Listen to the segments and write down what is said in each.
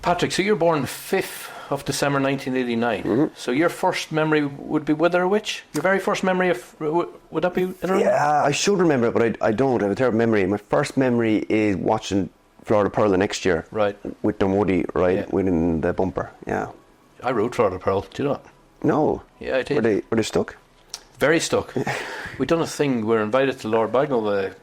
Patrick, so you're born 5th of December 1989. Mm-hmm. So your first memory would be Wither a Witch? Your very first memory would that be? Yeah, I should remember it, but I don't. I have a terrible memory. My first memory is watching Florida Pearl the next year. Right. With Dunwoody, winning the bumper. Yeah. I rode Florida Pearl. Do you know? No. Yeah, I did. Were they stuck? Very stuck. We'd done a thing. We were invited to Lord Bagnall.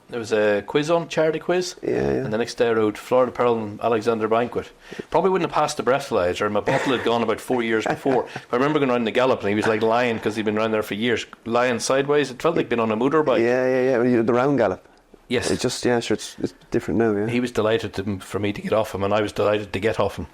There was a quiz on, charity quiz. Yeah. And the next day I rode Florida Pearl and Alexander Banquet. Probably wouldn't have passed the breathalyzer. My bottle had gone about 4 years before. I remember going around the Galopin and he was like lying because he'd been around there for years. Lying sideways. It felt like being on a motorbike. Yeah. The round gallop. Yes. It's just, sure, it's different now, yeah. He was delighted for me to get off him, and I was delighted to get off him.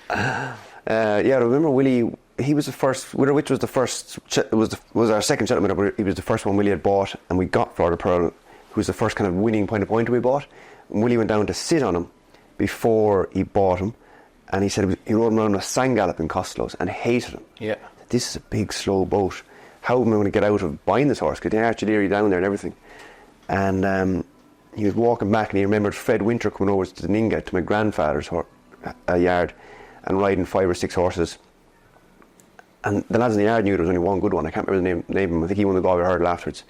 I remember Willie, he was the first, which was the first, was our second Cheltenham, but he was the first one Willie had bought, and we got Florida Pearl, who was the first kind of winning point-to-point we bought. And Willie went down to sit on him before he bought him, and he said he rode him around a sand gallop in Costello's and hated him. Yeah. This is a big, slow boat. How am I going to get out of buying this horse? Because they artillery down there and everything. And he was walking back and he remembered Fred Winter coming over to the Ninga, to my grandfather's yard, and riding 5 or 6 horses. And the lads in the yard knew there was only one good one. I can't remember the name of him. I think he won the Galway Hurdle afterwards.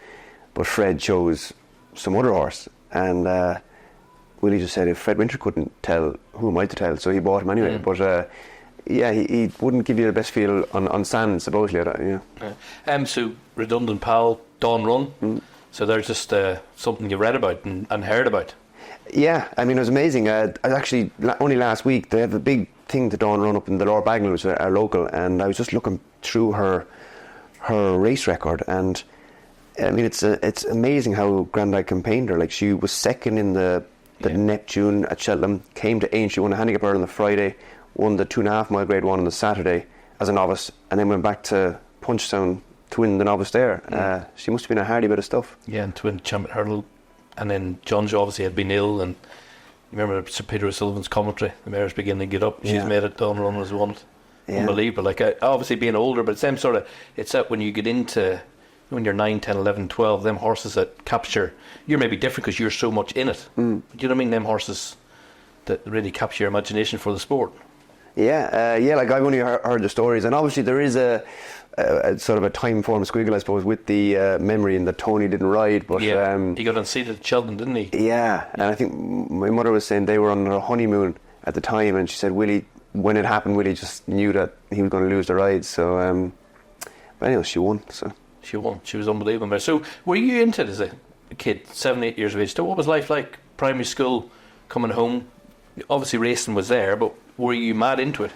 But Fred chose some other horse. And Willie just said if Fred Winter couldn't tell, who am I to tell? So he bought him anyway. But he wouldn't give you the best feel on sand, supposedly. So redundant pal, Dawn Run. So they're just something you read about and heard about. Yeah, I mean, it was amazing. Actually, only last week, they have a big thing to Dawn Run up in the Lord Bagnall, which is our local, and I was just looking through her race record, and I mean, it's amazing how Grandad campaigned her. Like, she was second in the Neptune at Cheltenham, came to Ainge, she won a Handicap Hurdle on the Friday, won the 2.5 mile grade 1 on the Saturday as a novice, and then went back to Punchestown to win the novice there. She must have been a hardy bit of stuff. Yeah, and to win Champion Hurdle. And then John obviously had been ill, and you remember Sir Peter O'Sullivan's commentary, the mares beginning to get up. She's made it, Dawn Run has won it. Yeah. Unbelievable. Like, obviously being older, but same sort of, it's that when you get into, when you're 9, 10, 11, 12, them horses that capture, you're maybe different because you're so much in it. Do you know what I mean? Them horses that really capture your imagination for the sport. Like I've only heard the stories, and obviously there is a sort of a Timeform squiggle, I suppose, with the memory in that Tony didn't ride, but he got unseated at Cheltenham, didn't he? Yeah, and I think my mother was saying they were on their honeymoon at the time, and she said Willie, when it happened, Willie just knew that he was going to lose the ride. So, but anyway, she won. So she won. She was unbelievable. So, were you into it as a kid, 7, 8 years of age? So, what was life like? Primary school, coming home. Obviously, racing was there, but were you mad into it?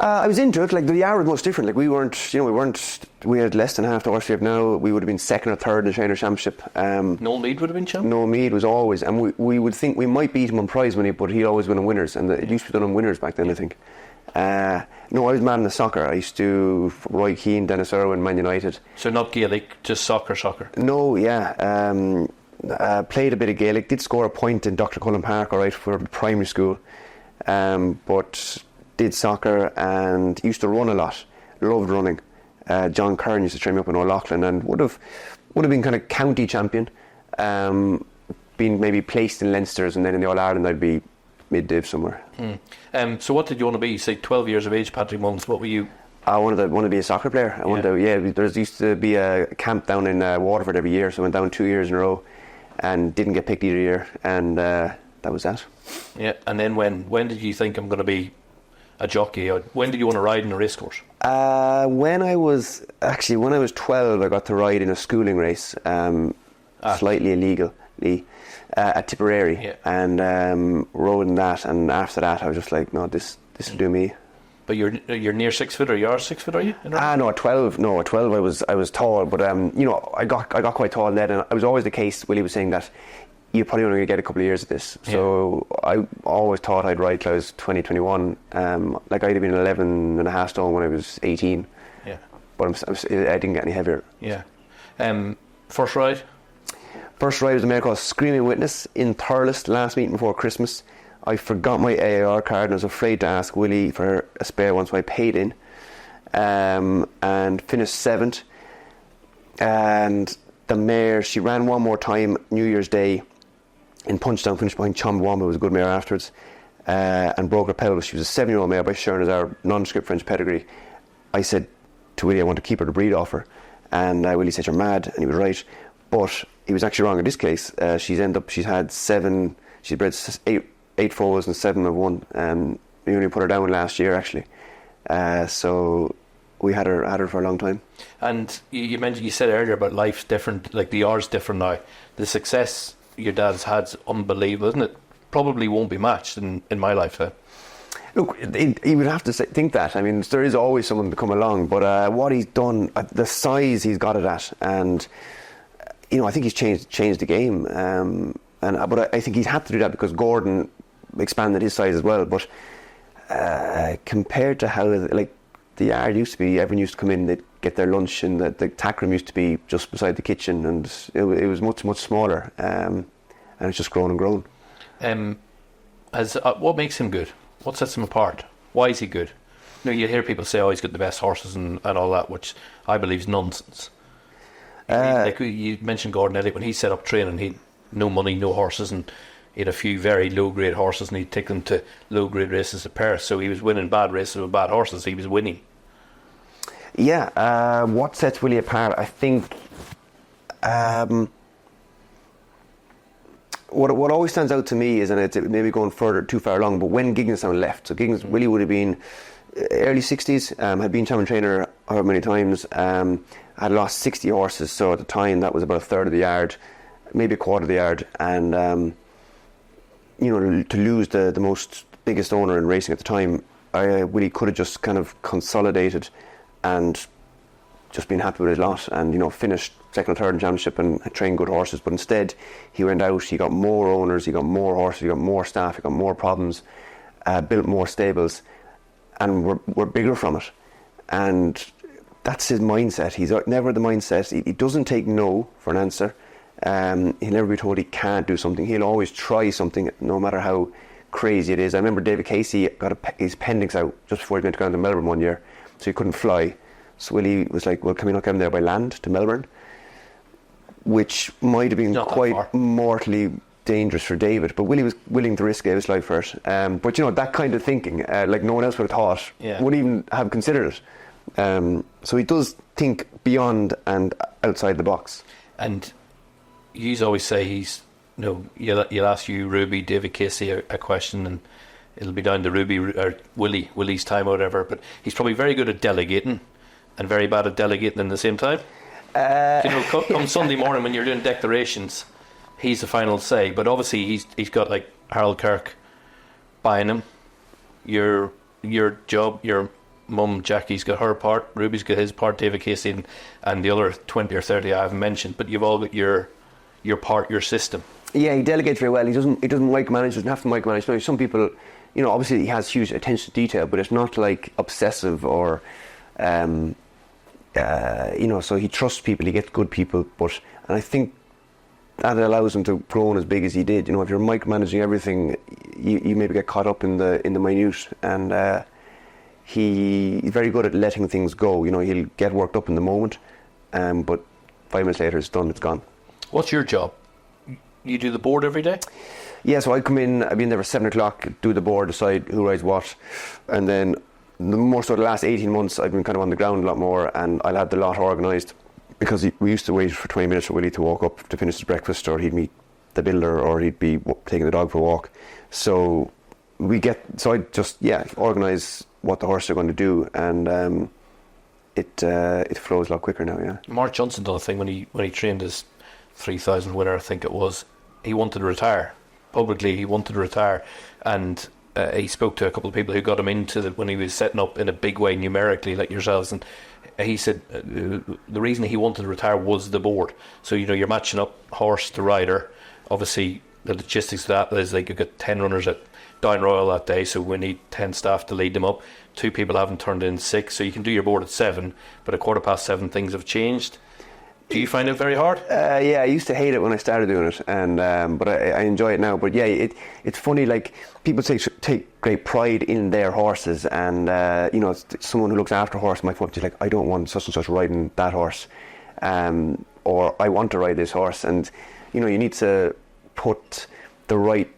I was into it. Like, the hour was much different. Like, we had less than half the horse we have now. We would have been second or third in the Trainer Championship. Noel Meade would have been champ? Noel Meade was always, and we would think we might beat him on prize money, but he'd always win on winners, and it used to be done on winners back then, I think. No, I was mad in the soccer. I used to Roy Keane, Dennis Irwin, Man United. So not Gaelic, just soccer? No, yeah. Played a bit of Gaelic, did score a point in Dr. Cullen Park, alright, for primary school, but did soccer and used to run a lot, loved running. John Kern used to train me up in O'Loughlin, and would have been kind of county champion, been maybe placed in Leinster's, and then in the All-Ireland I'd be mid-div somewhere. So what did you want to be? You say 12 years of age, Patrick Mullins. What were you? I wanted to be a soccer player. There used to be a camp down in Waterford every year, so I went down 2 years in a row and didn't get picked either year, and that was that. Yeah, and then when did you think I'm going to be a jockey? When did you want to ride in a racecourse? When I was 12, I got to ride in a schooling race, slightly illegally, at Tipperary, and rode in that. And after that, I was just like, no, this will do me. But you're near 6 foot, or you are 6 foot, are you? No, at 12. No, at 12, I was tall, but I got quite tall then, and it was always the case. Willie was saying that you're probably only going to get a couple of years of this. So I always thought I'd ride till I was 20, 21. Like, I'd have been 11 and a half stone when I was 18. Yeah. But I didn't get any heavier. Yeah. First ride? First ride was a mare called Screaming Witness in Thurles, last meeting before Christmas. I forgot my AAR card and I was afraid to ask Willie for a spare one, so I paid in. And finished 7th. And the mare, she ran one more time New Year's Day in Punchestown, finished behind Chumbawamba. It was a good mare afterwards. and broke her pelvis. She was a 7-year-old mare by Sharon as our nondescript French pedigree. I said to Willie, I want to keep her to breed off her. And Willie said, you're mad. And he was right. But he was actually wrong in this case. She's bred 8 foals and 7 of one. We only put her down last year, actually. So we had her for a long time. And you said earlier about life's different, like the yar's different now. The success your dad's had is unbelievable, isn't it? Probably won't be matched in my lifetime. Look, he would have to think that. I mean, there is always someone to come along, but what he's done, the size he's got it at, and I think he's changed the game. But I think he's had to do that because Gordon expanded his size as well. But compared to how the yard used to be, everyone used to come in, they'd get their lunch, and the tack room used to be just beside the kitchen, and it was much, much smaller, and it's just grown and grown. What makes him good? What sets him apart? Why is he good? You hear people say, he's got the best horses and all that, which I believe is nonsense. You mentioned Gordon Elliott, when he set up training, he'd no money, no horses, and he had a few very low-grade horses, and he'd take them to low-grade races at Paris, so he was winning bad races with bad horses. He was winning. Yeah, what sets Willie apart, I think... What always stands out to me is, and it's maybe going too far along, but when Gigginstown left. So Willie would have been early 60s, had been chairman trainer however many times, had lost 60 horses, so at the time that was about a third of the yard, maybe a quarter of the yard, and to lose the most biggest owner in racing at the time, Willie could have just kind of consolidated and just been happy with his lot, and finished second or third in championship and trained good horses. But instead he went out, he got more owners, he got more horses, he got more staff, he got more problems, built more stables, and we're bigger from it. And that's his mindset. He's never the mindset, he doesn't take no for an answer. He'll never be told he can't do something. He'll always try something, no matter how crazy it is. I remember David Casey got his appendix out just before he went to go down to Melbourne one year, so he couldn't fly. So Willie was like, well, can we not get him there by land to Melbourne? Which might have been quite mortally dangerous for David, but Willie was willing to risk his life for it. But that kind of thinking, like no one else would have thought, wouldn't even have considered it. So he does think beyond and outside the box. And you always say he's, you'll ask Ruby, David Casey a question, and it'll be down to Ruby or Willie's time or whatever, but he's probably very good at delegating and very bad at delegating at the same time. Come Sunday morning when you're doing declarations, he's the final say, but obviously he's got like Harold Kirk buying him, your job, your mum Jackie's got her part, Ruby's got his part, David Casey and the other 20 or 30 I haven't mentioned, but you've all got your part, your system. Yeah, he delegates very well. He doesn't micromanage, doesn't have to micromanage. Some people, obviously he has huge attention to detail, but it's not like obsessive or so he trusts people, he gets good people, and I think that allows him to grow as big as he did. If you're micromanaging everything, you maybe get caught up in the minute, and he's very good at letting things go. He'll get worked up in the moment, but 5 minutes later it's done, it's gone. What's your job? You do the board every day? Yeah, so I come in, I've been there for 7 o'clock, do the board, decide who rides what, and then more so the last 18 months I've been kind of on the ground a lot more, and I'll have the lot organised, because we used to wait for 20 minutes for Willie to walk up to finish his breakfast, or he'd meet the builder, or he'd be taking the dog for a walk. So I just organise what the horses are going to do, and it flows a lot quicker now. Yeah. Mark Johnson done a thing when he trained his 3,000 winner, I think it was. He wanted to retire publicly. He wanted to retire, and he spoke to a couple of people who got him into it when he was setting up in a big way numerically, like yourselves, and he said the reason he wanted to retire was the board. So you're matching up horse to rider. Obviously the logistics of that is like you've got 10 runners at Down Royal that day, so we need 10 staff to lead them up. 2 people haven't turned in 6, so you can do your board at 7, but at 7:15 things have changed. Do you find it very hard? Yeah, I used to hate it when I started doing it, and but I enjoy it now. But yeah, it's funny. Like, people take great pride in their horses, and someone who looks after a horse might come up to you like, I don't want such and such riding that horse, or I want to ride this horse, and you need to put the right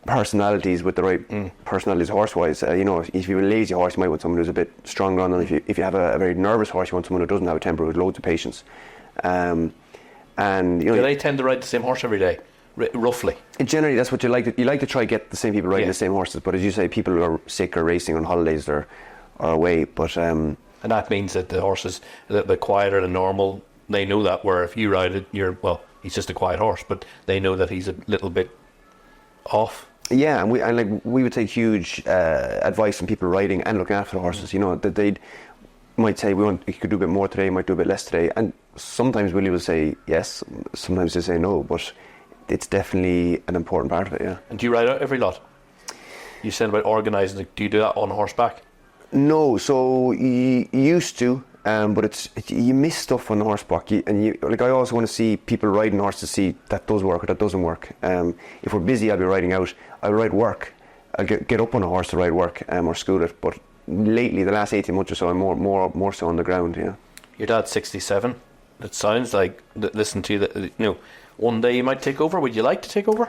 personalities with the right personalities horse-wise. You know, if you have a lazy horse, you might want someone who's a bit stronger on them. If you have a very nervous horse, you want someone who doesn't have a temper, with loads of patience. And you know, do they tend to ride the same horse every day, roughly? Generally, that's what you like. You like to try get the same people riding the same horses. But as you say, people who are sick or racing on holidays or away. But and that means that the horse is a little bit quieter than normal. They know that. Where if you ride it, he's just a quiet horse, but they know that he's a little bit off. Yeah, and we would take huge advice from people riding and looking after the horses. You know, that they might say you could do a bit more today, might do a bit less today, and sometimes Willie will say yes, sometimes they say no, but it's definitely an important part of it. Yeah. And do you ride out every lot? You said about organising. Do you do that on horseback? No, so you used to. But you miss stuff on horseback, I always want to see people riding horses, see that does work or that doesn't work. If we're busy, I'll be riding out. I'll ride work. I'll get up on a horse to ride work or school it. But lately, the last 18 months or so, I'm more so on the ground. Yeah. Your dad's 67. It sounds like, listen to you, that one day you might take over. Would you like to take over?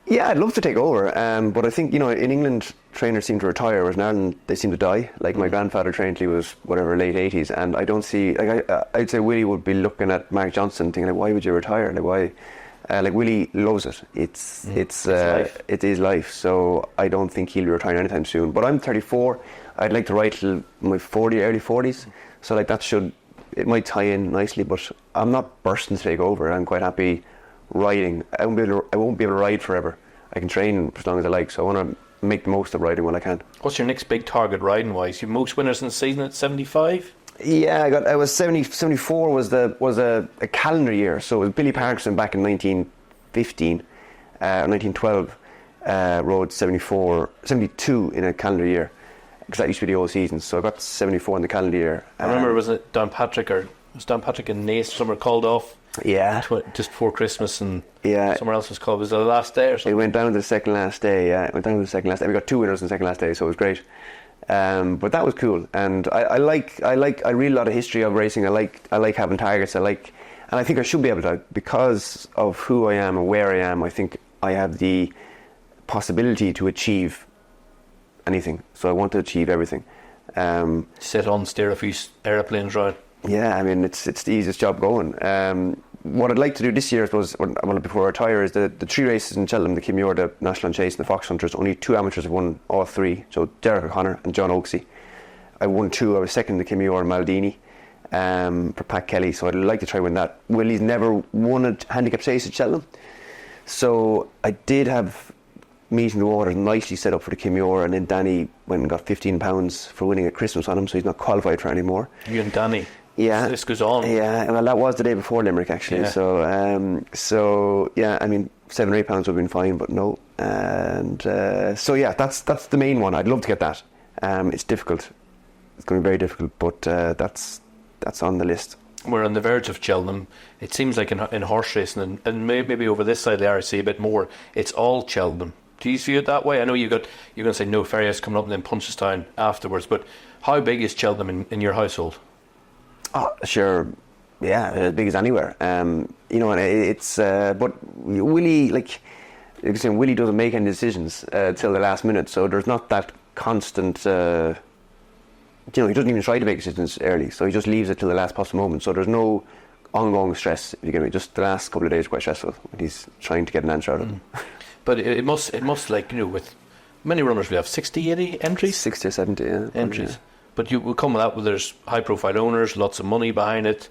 Yeah, I'd love to take over, but I think, in England, trainers seem to retire, whereas in Ireland, they seem to die. Like, my grandfather trained till he was, late 80s, and I don't see, I'd say Willie would be looking at Mark Johnson thinking, why would you retire? Why? Willie loves it. It is life, so I don't think he'll be retiring anytime soon. But I'm 34, I'd like to ride till my early 40s, so it might tie in nicely, but I'm not bursting to take over. I'm quite happy riding. I won't be able to ride forever. I can train for as long as I like, so I want to make the most of riding when I can. What's your next big target riding wise? You most winners in the season at 75? Yeah, I was 74 was a calendar year, so it was Billy Parkinson back in 1915 1912 rode 72 in a calendar year, because that used to be the old season, so I got 74 in the calendar year. I remember, was Downpatrick and Nace somewhere called off? Yeah, just before Christmas, and somewhere else was called. Was it the last day or something? It went down to the second last day. Yeah, it went down to the second last day. We got 2 winners on the second last day, so it was great. But that was cool, and I read a lot of history of racing. I like having targets. And I think I should be able to, because of who I am and where I am. I think I have the possibility to achieve anything. So I want to achieve everything. Sit on, steer a few aeroplanes around. Yeah, I mean, it's the easiest job going. What I'd like to do this year, before I retire, is the 3 races in Cheltenham, the Kim Muir, the National Chase and the Fox Hunters. Only 2 amateurs have won all 3, so Derek O'Connor and John Oaksey. I won 2, I was second in the Kim Muir and Maldini for Pat Kelly, so I'd like to try win that. Willie's never won a handicap chase at Cheltenham, so I did have meeting the waters nicely set up for the Kim Muir, and then Danny went and got £15 for winning at Christmas on him, so he's not qualified for it anymore. You and Danny? Yeah, this goes on. Yeah, well, that was the day before Limerick actually. Yeah. So yeah, I mean, £7 or £8 would have been fine, but no. And so yeah, that's the main one. I'd love to get that. It's difficult. It's going to be very difficult, but that's on the list. We're on the verge of Cheltenham. It seems like in horse racing, and maybe over this side of the RC a bit more, it's all Cheltenham. Do you see it that way? I know you're going to say no, Ferriers coming up and then Punchestown afterwards, but how big is Cheltenham in your household? Oh, sure, yeah, as big as anywhere. And it's but Willie, Willie doesn't make any decisions till the last minute, so there's not that constant. He doesn't even try to make decisions early, so he just leaves it till the last possible moment. So there's no ongoing stress. If you get me, just the last couple of days are quite stressful when he's trying to get an answer out of him. But it must with many runners we have 60, 80 entries, 60 or 70 entries. Yeah. But you will come with that where there's high profile owners, lots of money behind it,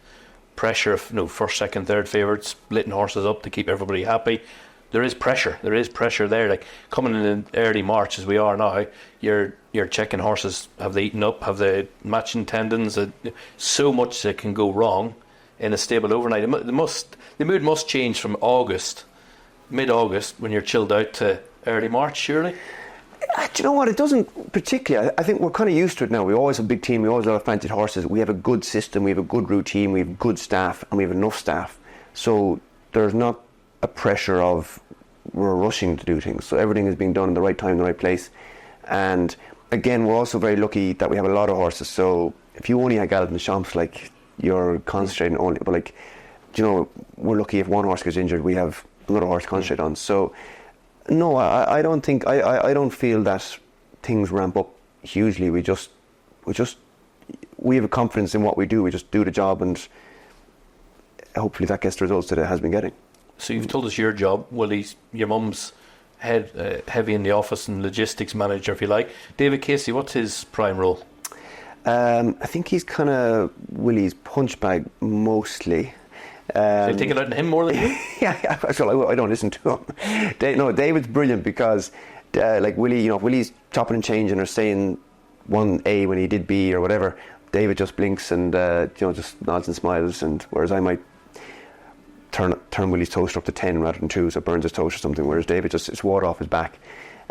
pressure of first, second, third favourites, splitting horses up to keep everybody happy. There is pressure there. Like coming in early March as we are now, you're checking horses, have they eaten up, have they matching tendons, so much that can go wrong in a stable overnight. The mood must change from mid-August when you're chilled out to early March, surely. Do you know what? It doesn't particularly. I think we're kind of used to it now. We always have a big team. We always have fancied horses. We have a good system. We have a good routine. We have good staff, and we have enough staff. So there's not a pressure of we're rushing to do things. So everything is being done in the right time, in the right place. And again, we're also very lucky that we have a lot of horses. So if you only had Galopin Des Champs, you're concentrating only. But we're lucky if one horse gets injured, we have another horse to concentrate on. So No, I don't think I don't feel that things ramp up hugely. We have a confidence in what we do. We just do the job, and hopefully that gets the results that it has been getting. So you've told us your job. Well, your mum's heavy in the office and logistics manager, if you like. David Casey, what's his prime role? I think he's kind of Willie's punch bag mostly. So you take it out on him more than you? Yeah, so I don't listen to him. David's brilliant because, like Willie, if Willie's chopping and changing or saying 1A when he did B or whatever, David just blinks and just nods and smiles. And whereas I might turn Willie's toaster up to 10 rather than 2, so it burns his toast or something. Whereas David it's water off his back.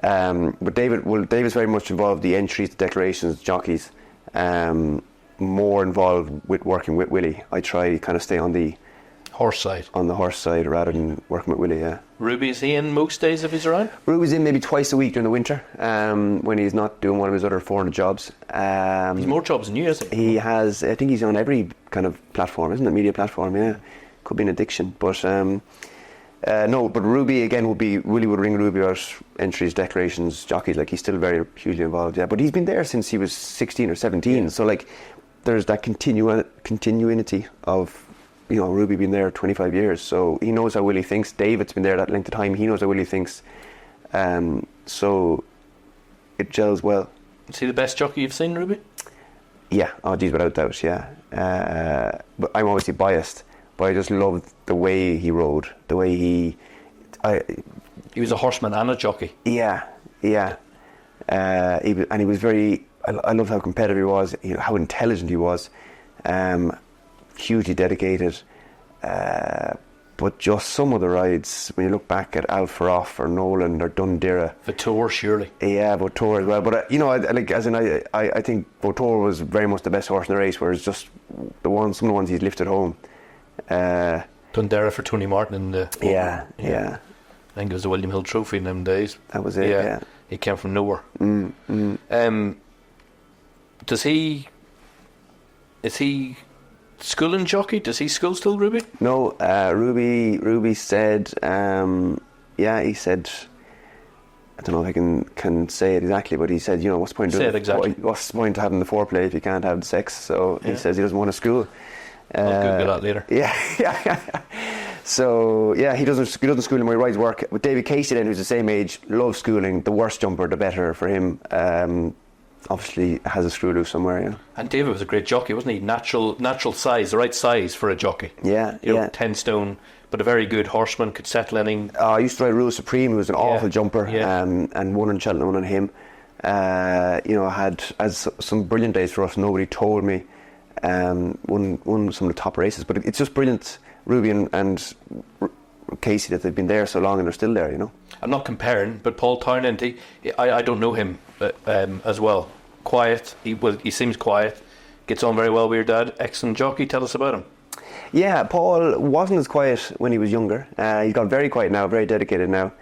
But David's very much involved the entries, the declarations, jockeys. More involved with working with Willie. I try to kind of stay on the horse side rather than working with Willie. Yeah. Ruby, is he in most days if he's around? Ruby's in maybe twice a week during the winter, when he's not doing one of his other 400 jobs. He's more jobs than you, isn't he? He has. I think he's on every kind of platform, isn't it? Media platform. Yeah, could be an addiction, but no. But Ruby again Willie would ring Ruby about entries, declarations, jockeys. Like he's still very hugely involved. Yeah, but he's been there since he was 16 or 17. Yeah. So like, there's that continuity of. Ruby been there 25 years, so he knows how Willie thinks. David's been there that length of time. He knows how Willie thinks. So it gels well. Is he the best jockey you've seen, Ruby? Yeah, geez, without doubt, yeah. But I'm obviously biased, but I just loved the way he rode, the way he was a horseman and a jockey. Yeah. He was very. I loved how competitive he was, how intelligent he was. Hugely dedicated, but just some of the rides, when you look back at Alfaroff or Nolan or Dundera, Vautour surely, yeah, Vautour as well. But I think Vautour was very much the best horse in the race, whereas just some of the ones he's lifted home. Dundera for Tony Martin in the yeah. I think it was the William Hill Trophy in them days. That was it. Yeah. He came from nowhere. Is he schooling jockey? Does he school still, Ruby? No, Ruby said, he said, I don't know if I can say it exactly, but he said, what's the point say it exactly. What's the point of having the foreplay if you can't have the sex? So he says he doesn't want to school. I'll Google that later. Yeah. So he doesn't school anymore. He rides work. With David Casey then, who's the same age, loves schooling. The worse jumper, the better for him. Obviously has a screw loose somewhere, yeah. And David was a great jockey, wasn't he? Natural size, the right size for a jockey. Yeah, 10 stone, but a very good horseman, could settle anything. I used to ride Rule Supreme, who was an awful jumper, and won in Cheltenham, won on him. Had some brilliant days for us. Nobody told me. Won some of the top races, but it's just brilliant, Ruby and Casey, that they've been there so long and they're still there. I'm not comparing, but Paul Townend, I don't know him as well. Quiet, he seems quiet, gets on very well with your dad. Excellent jockey. Tell us about him. Yeah, Paul wasn't as quiet when he was younger. He's got very quiet now, very dedicated now.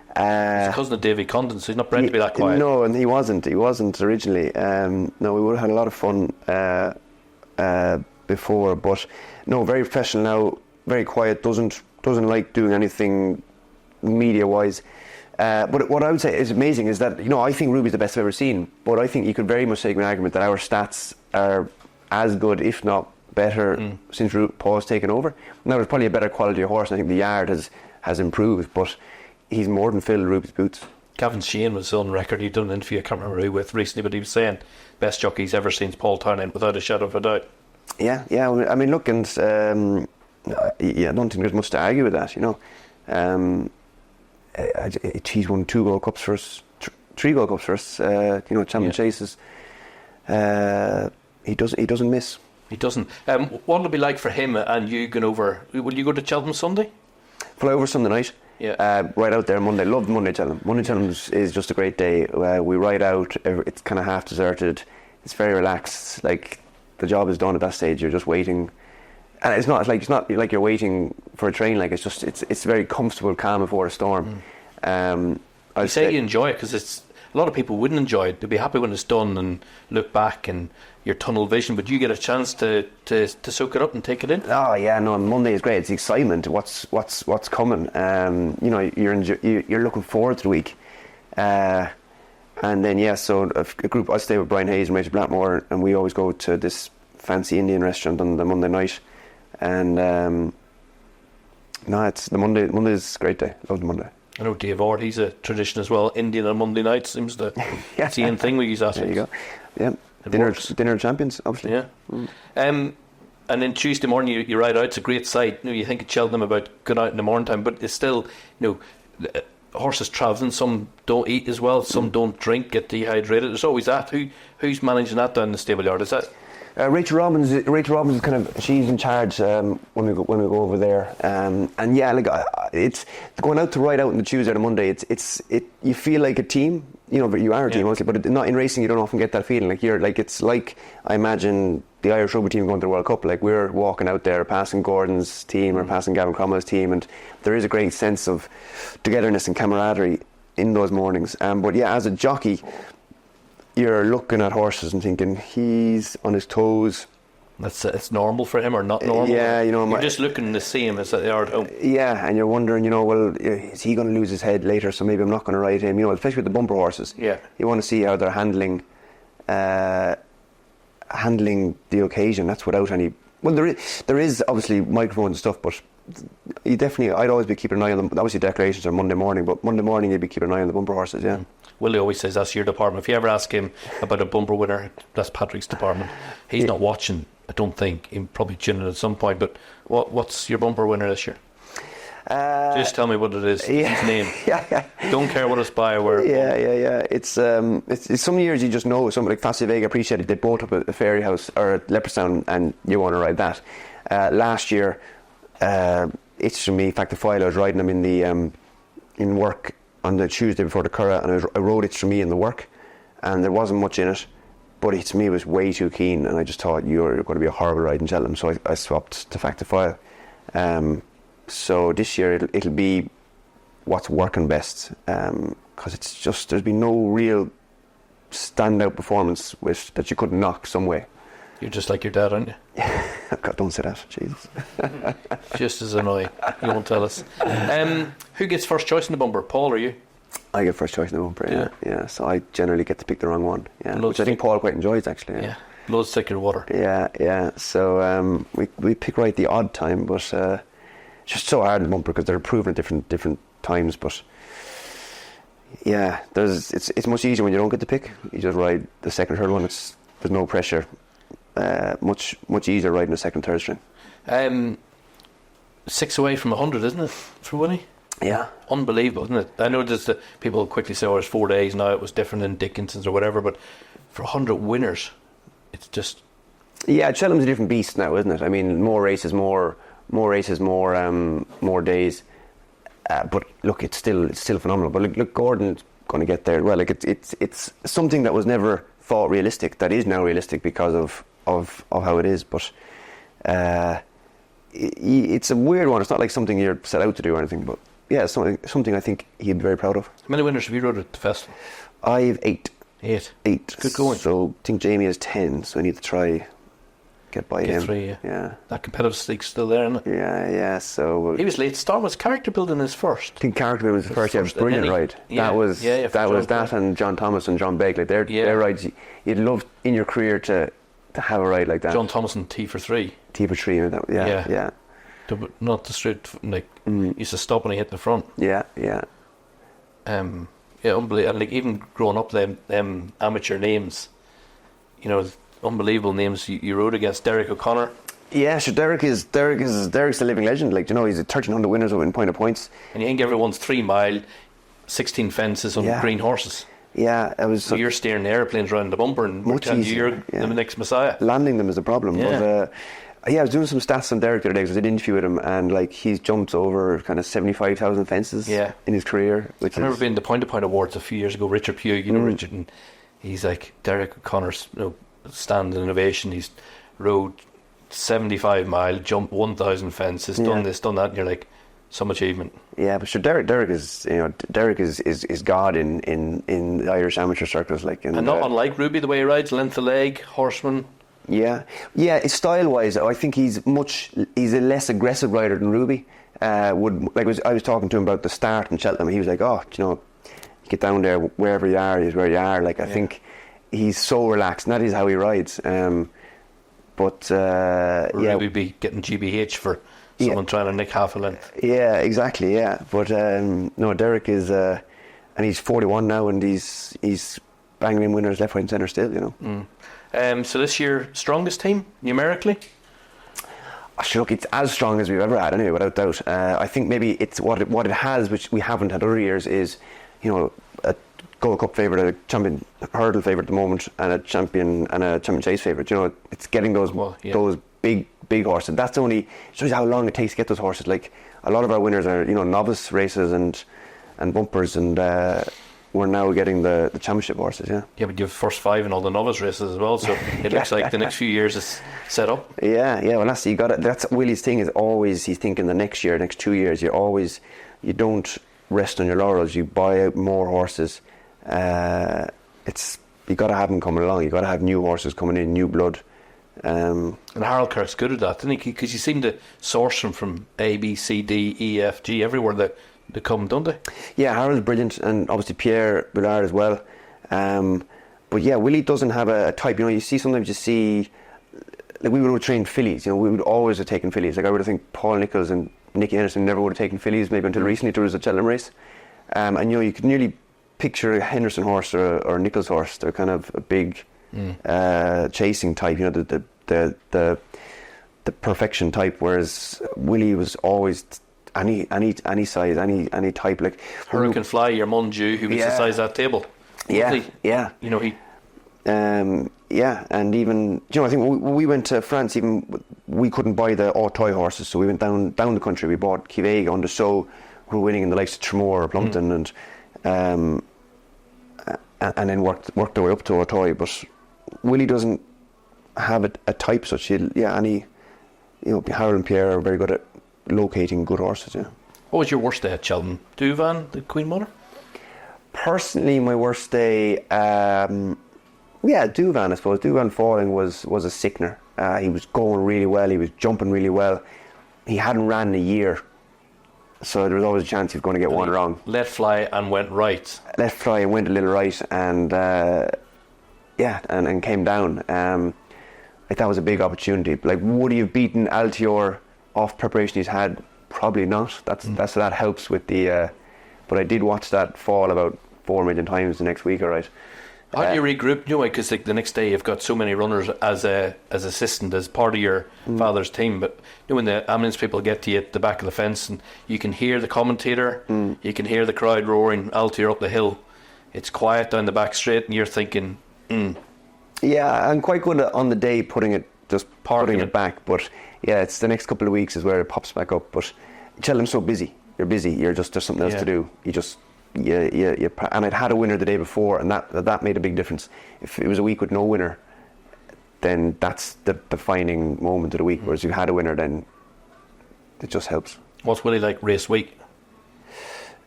He's a cousin of Davy Condon, so he's not bred to be that quiet. No, and he wasn't originally. No, we would have had a lot of fun before, but no, very professional now, very quiet, doesn't like doing anything media wise. But what I would say is amazing is that I think Ruby's the best I've ever seen, but I think you could very much take an argument that our stats are as good, if not better, since Paul's taken over. Now there's probably a better quality of horse, and I think the yard has improved, but he's more than filled Ruby's boots. Gavin Sheehan was on record. He'd done an interview, I can't remember who with recently, but he was saying best jockey he's ever seen is Paul Townend, without a shadow of a doubt. Yeah. I mean, look, and I don't think there's much to argue with that. He's won 2 Gold Cups for us, 3 Gold Cups for us. Cheltenham Chases. He doesn't miss. He doesn't. What will it be like for him and you going over? Will you go to Cheltenham Sunday? Fly over Sunday night. Yeah. Right out there Monday. Love Monday Cheltenham. Monday Cheltenham is just a great day. We ride out. It's kind of half deserted. It's very relaxed. Like the job is done at that stage. You're just waiting. And it's not like you're waiting for a train. Like it's very comfortable, calm before a storm. You say you enjoy it because a lot of people wouldn't enjoy it. They'd be happy when it's done and look back and your tunnel vision, but you get a chance to soak it up and take it in. Oh yeah, no, Monday is great. It's the excitement. What's coming? You know, you're looking forward to the week. And then so a group, I stay with Brian Hayes and Rachel Blackmore, and we always go to this fancy Indian restaurant on the Monday night. And it's the Monday. Monday is a great day. Love the Monday. I know Dave Ord, he's a tradition as well. Indian on Monday night seems the same thing with these athletes. There you go. Yeah, dinner of champions, obviously. Yeah. And then Tuesday morning you ride out. It's a great sight. You know, you think at Cheltenham about going out in the morning time, but it's still, you know, horses travelling. Some don't eat as well. Some don't drink, get dehydrated. There's always that. Who's managing that down in the stable yard? Is that? Rachel Robbins is kind of, she's in charge when we go over there, and it's going out to ride out on the Tuesday or the Monday. It's you feel like a team, you know, but you are a team mostly. But not in racing, you don't often get that feeling. Like it's like, I imagine the Irish rugby team going to the World Cup. Like we're walking out there, passing Gordon's team or passing Gavin Cromwell's team, and there is a great sense of togetherness and camaraderie in those mornings. But as a jockey, you're looking at horses and thinking he's on his toes. It's normal for him or not normal? Yeah, you know, you're just looking the same as they are at home. Yeah, and you're wondering, you know, well, is he going to lose his head later? So maybe I'm not going to ride him. You know, especially with the bumper horses. Yeah, you want to see how they're handling the occasion. That's without any. Well, there is obviously microphones and stuff, but I'd always be keeping an eye on them. Obviously, declarations are Monday morning, but Monday morning you'd be keeping an eye on the bumper horses. Yeah. Willie always says that's your department. If you ever ask him about a bumper winner, that's Patrick's department. He's not watching, I don't think. He'll probably tune in at some point. But what's your bumper winner this year? Just tell me what it is. His name. Don't care what it's by or where. Yeah. It's some years you just know. Something like Fassi Vega appreciated. They both up at Fairy House or at Leopardstown, and you want to ride that. Last year, it's for me. In fact, I was riding them in the in work on the Tuesday before the Curragh, and I rode it for me in the work, and there wasn't much in it, but it to me was way too keen, and I just thought you're going to be a horrible ride in Cheltenham, so I swapped to Fact to File. So this year it'll be what's working best, because it's just there's been no real standout performance that you couldn't knock some way. You're just like your dad, aren't you? God, don't say that, Jesus. Just as annoying. You won't tell us. Who gets first choice in the bumper, Paul or you? I get first choice in the bumper, yeah. So I generally get to pick the wrong one, which I think Paul quite enjoys, actually. Yeah, loads thicker water. Yeah. So we pick right the odd time, but it's just so hard in the bumper because they're proven at different times. But yeah, it's much easier when you don't get to pick. You just ride the second, third one. There's no pressure. Much easier riding the second, third string. 6 away from 100, isn't it, for Winnie? Yeah. Unbelievable, isn't it? I know just people quickly say, it's 4 days now, it was different than Dickinson's or whatever, but for 100 winners, it's just... Yeah, Cheltenham's a different beast now, isn't it? I mean, more races, more days. But look, it's still phenomenal. But look, Gordon's going to get there. Well, like it's something that was never thought realistic, that is now realistic because of how it is, but it's a weird one. It's not like something you're set out to do or anything, but yeah, it's something I think he'd be very proud of. How many winners have you rode at the festival? I've 8. 8? Good going. So I think Jamie has 10, so I need to try get by him. 3, yeah. That competitive streak's still there, isn't it? Yeah, so... He was late start. Was character building his first? I think character building was the first. Yeah, it was brilliant ride. That was that and John Thomas and John Begg. Like their rides, you'd love in your career to have a ride like that. John Thomas and T for 3. Yeah. Not the straight, used to stop when he hit the front. Yeah. Unbelievable. And like even growing up, them amateur names, unbelievable names you rode against. Derek O'Connor. Yeah, so Derek's a living legend. Like, he's a 1,300 winners in point of points. And you think everyone's 3 mile, 16 fences on green horses. Yeah, it was. So you're steering the airplanes around the bumper, and you're the next Messiah. Landing them is a problem. Yeah. But, I was doing some stats on Derek the other day because I did an interview with him, and he's jumped over kind of 75,000 fences in his career. I remember being the Point to Point Awards a few years ago. Richard Pugh, Richard, and he's like Derek O'Connor's standing innovation. He's rode 75 mile, jumped 1,000 fences, done this, done that, and you're like, some achievement. Yeah, but sure, Derek is God in the Irish amateur circles, like. And not unlike Ruby, the way he rides, length of leg, horseman. Yeah. Style wise, I think he's a less aggressive rider than Ruby. I was talking to him about the start in Cheltenham. He was like, you get down there, wherever you are is where you are. Like, I think he's so relaxed, and that is how he rides. Ruby be getting GBH for someone trying to nick half a length. Yeah, exactly. Yeah, but no, Derek is, and he's 41 now, and he's banging in winners left, right, and centre still. You know. So this year, strongest team numerically? Sure, look, it's as strong as we've ever had, anyway, without doubt. I think maybe it's what it has, which we haven't had other years, is, you know, a Gold Cup favourite, a champion hurdle favourite at the moment, and a champion chase favourite. You know, it's getting those big horses. That's only shows you how long it takes to get those horses. Like, a lot of our winners are, you know, novice races and bumpers, and we're now getting the championship horses. Yeah, but you have first 5 in all the novice races as well, so it looks like the next few years is set up. Yeah. Well, that's Willie's thing, is always he's thinking the next year, next 2 years. You don't rest on your laurels. You buy out more horses. You got to have them coming along. You got to have new horses coming in, new blood. And Harold Kirk's good at that, isn't he? Because you seem to source them from A, B, C, D, E, F, G, everywhere they come, don't they? Yeah, Harold's brilliant, and obviously Pierre Boulard as well. But yeah, Willie doesn't have a type. You know, sometimes you see, like, we would have trained fillies. You know, we would always have taken fillies. Like, I would have think Paul Nichols and Nicky Anderson never would have taken fillies, maybe until recently there was a Cheltenham race. And you know, you could nearly picture a Henderson horse or a Nichols horse. They're kind of a big chasing type. You know, the perfection type. Whereas Willie was always any size, any type. Like Hurricane Fly, your Monju, who was the size of that table. Yeah. You know, he. And even, you know, I think when we went to France, even we couldn't buy the Auteuil horses, so we went down the country. We bought Kivega on the show, who were winning in the likes of Tremor or Plumpton, and then worked their way up to Auteuil. But Willie doesn't have a type such. Harold and Pierre are very good at locating good horses. Yeah. What was your worst day at Cheltenham? Duvan, the Queen Mother? Personally, my worst day, Duvan, I suppose. Duvan falling was a sickener. He was going really well. He was jumping really well. He hadn't ran in a year, so there was always a chance he was going to get one wrong. Let fly and went right. Let fly and went a little right, and and came down. Like, that was a big opportunity. Like, would he have beaten Altior off preparation he's had? Probably not. That helps with the. But I did watch that fall about 4 million times the next week. All right. How do you regroup? You know, because the next day you've got so many runners as assistant, as part of your father's team. But you know, when the ambulance people get to you at the back of the fence, and you can hear the commentator, you can hear the crowd roaring, Altior up the hill. It's quiet down the back straight, and you're thinking, Yeah, I'm quite good on the day putting it back. But yeah, it's the next couple of weeks is where it pops back up. But Cheltenham's so busy. You're busy. There's something else to do. And I'd had a winner the day before, and that made a big difference. If it was a week with no winner, then that's the defining moment of the week. Whereas you had a winner, then it just helps. What's Willie like race week?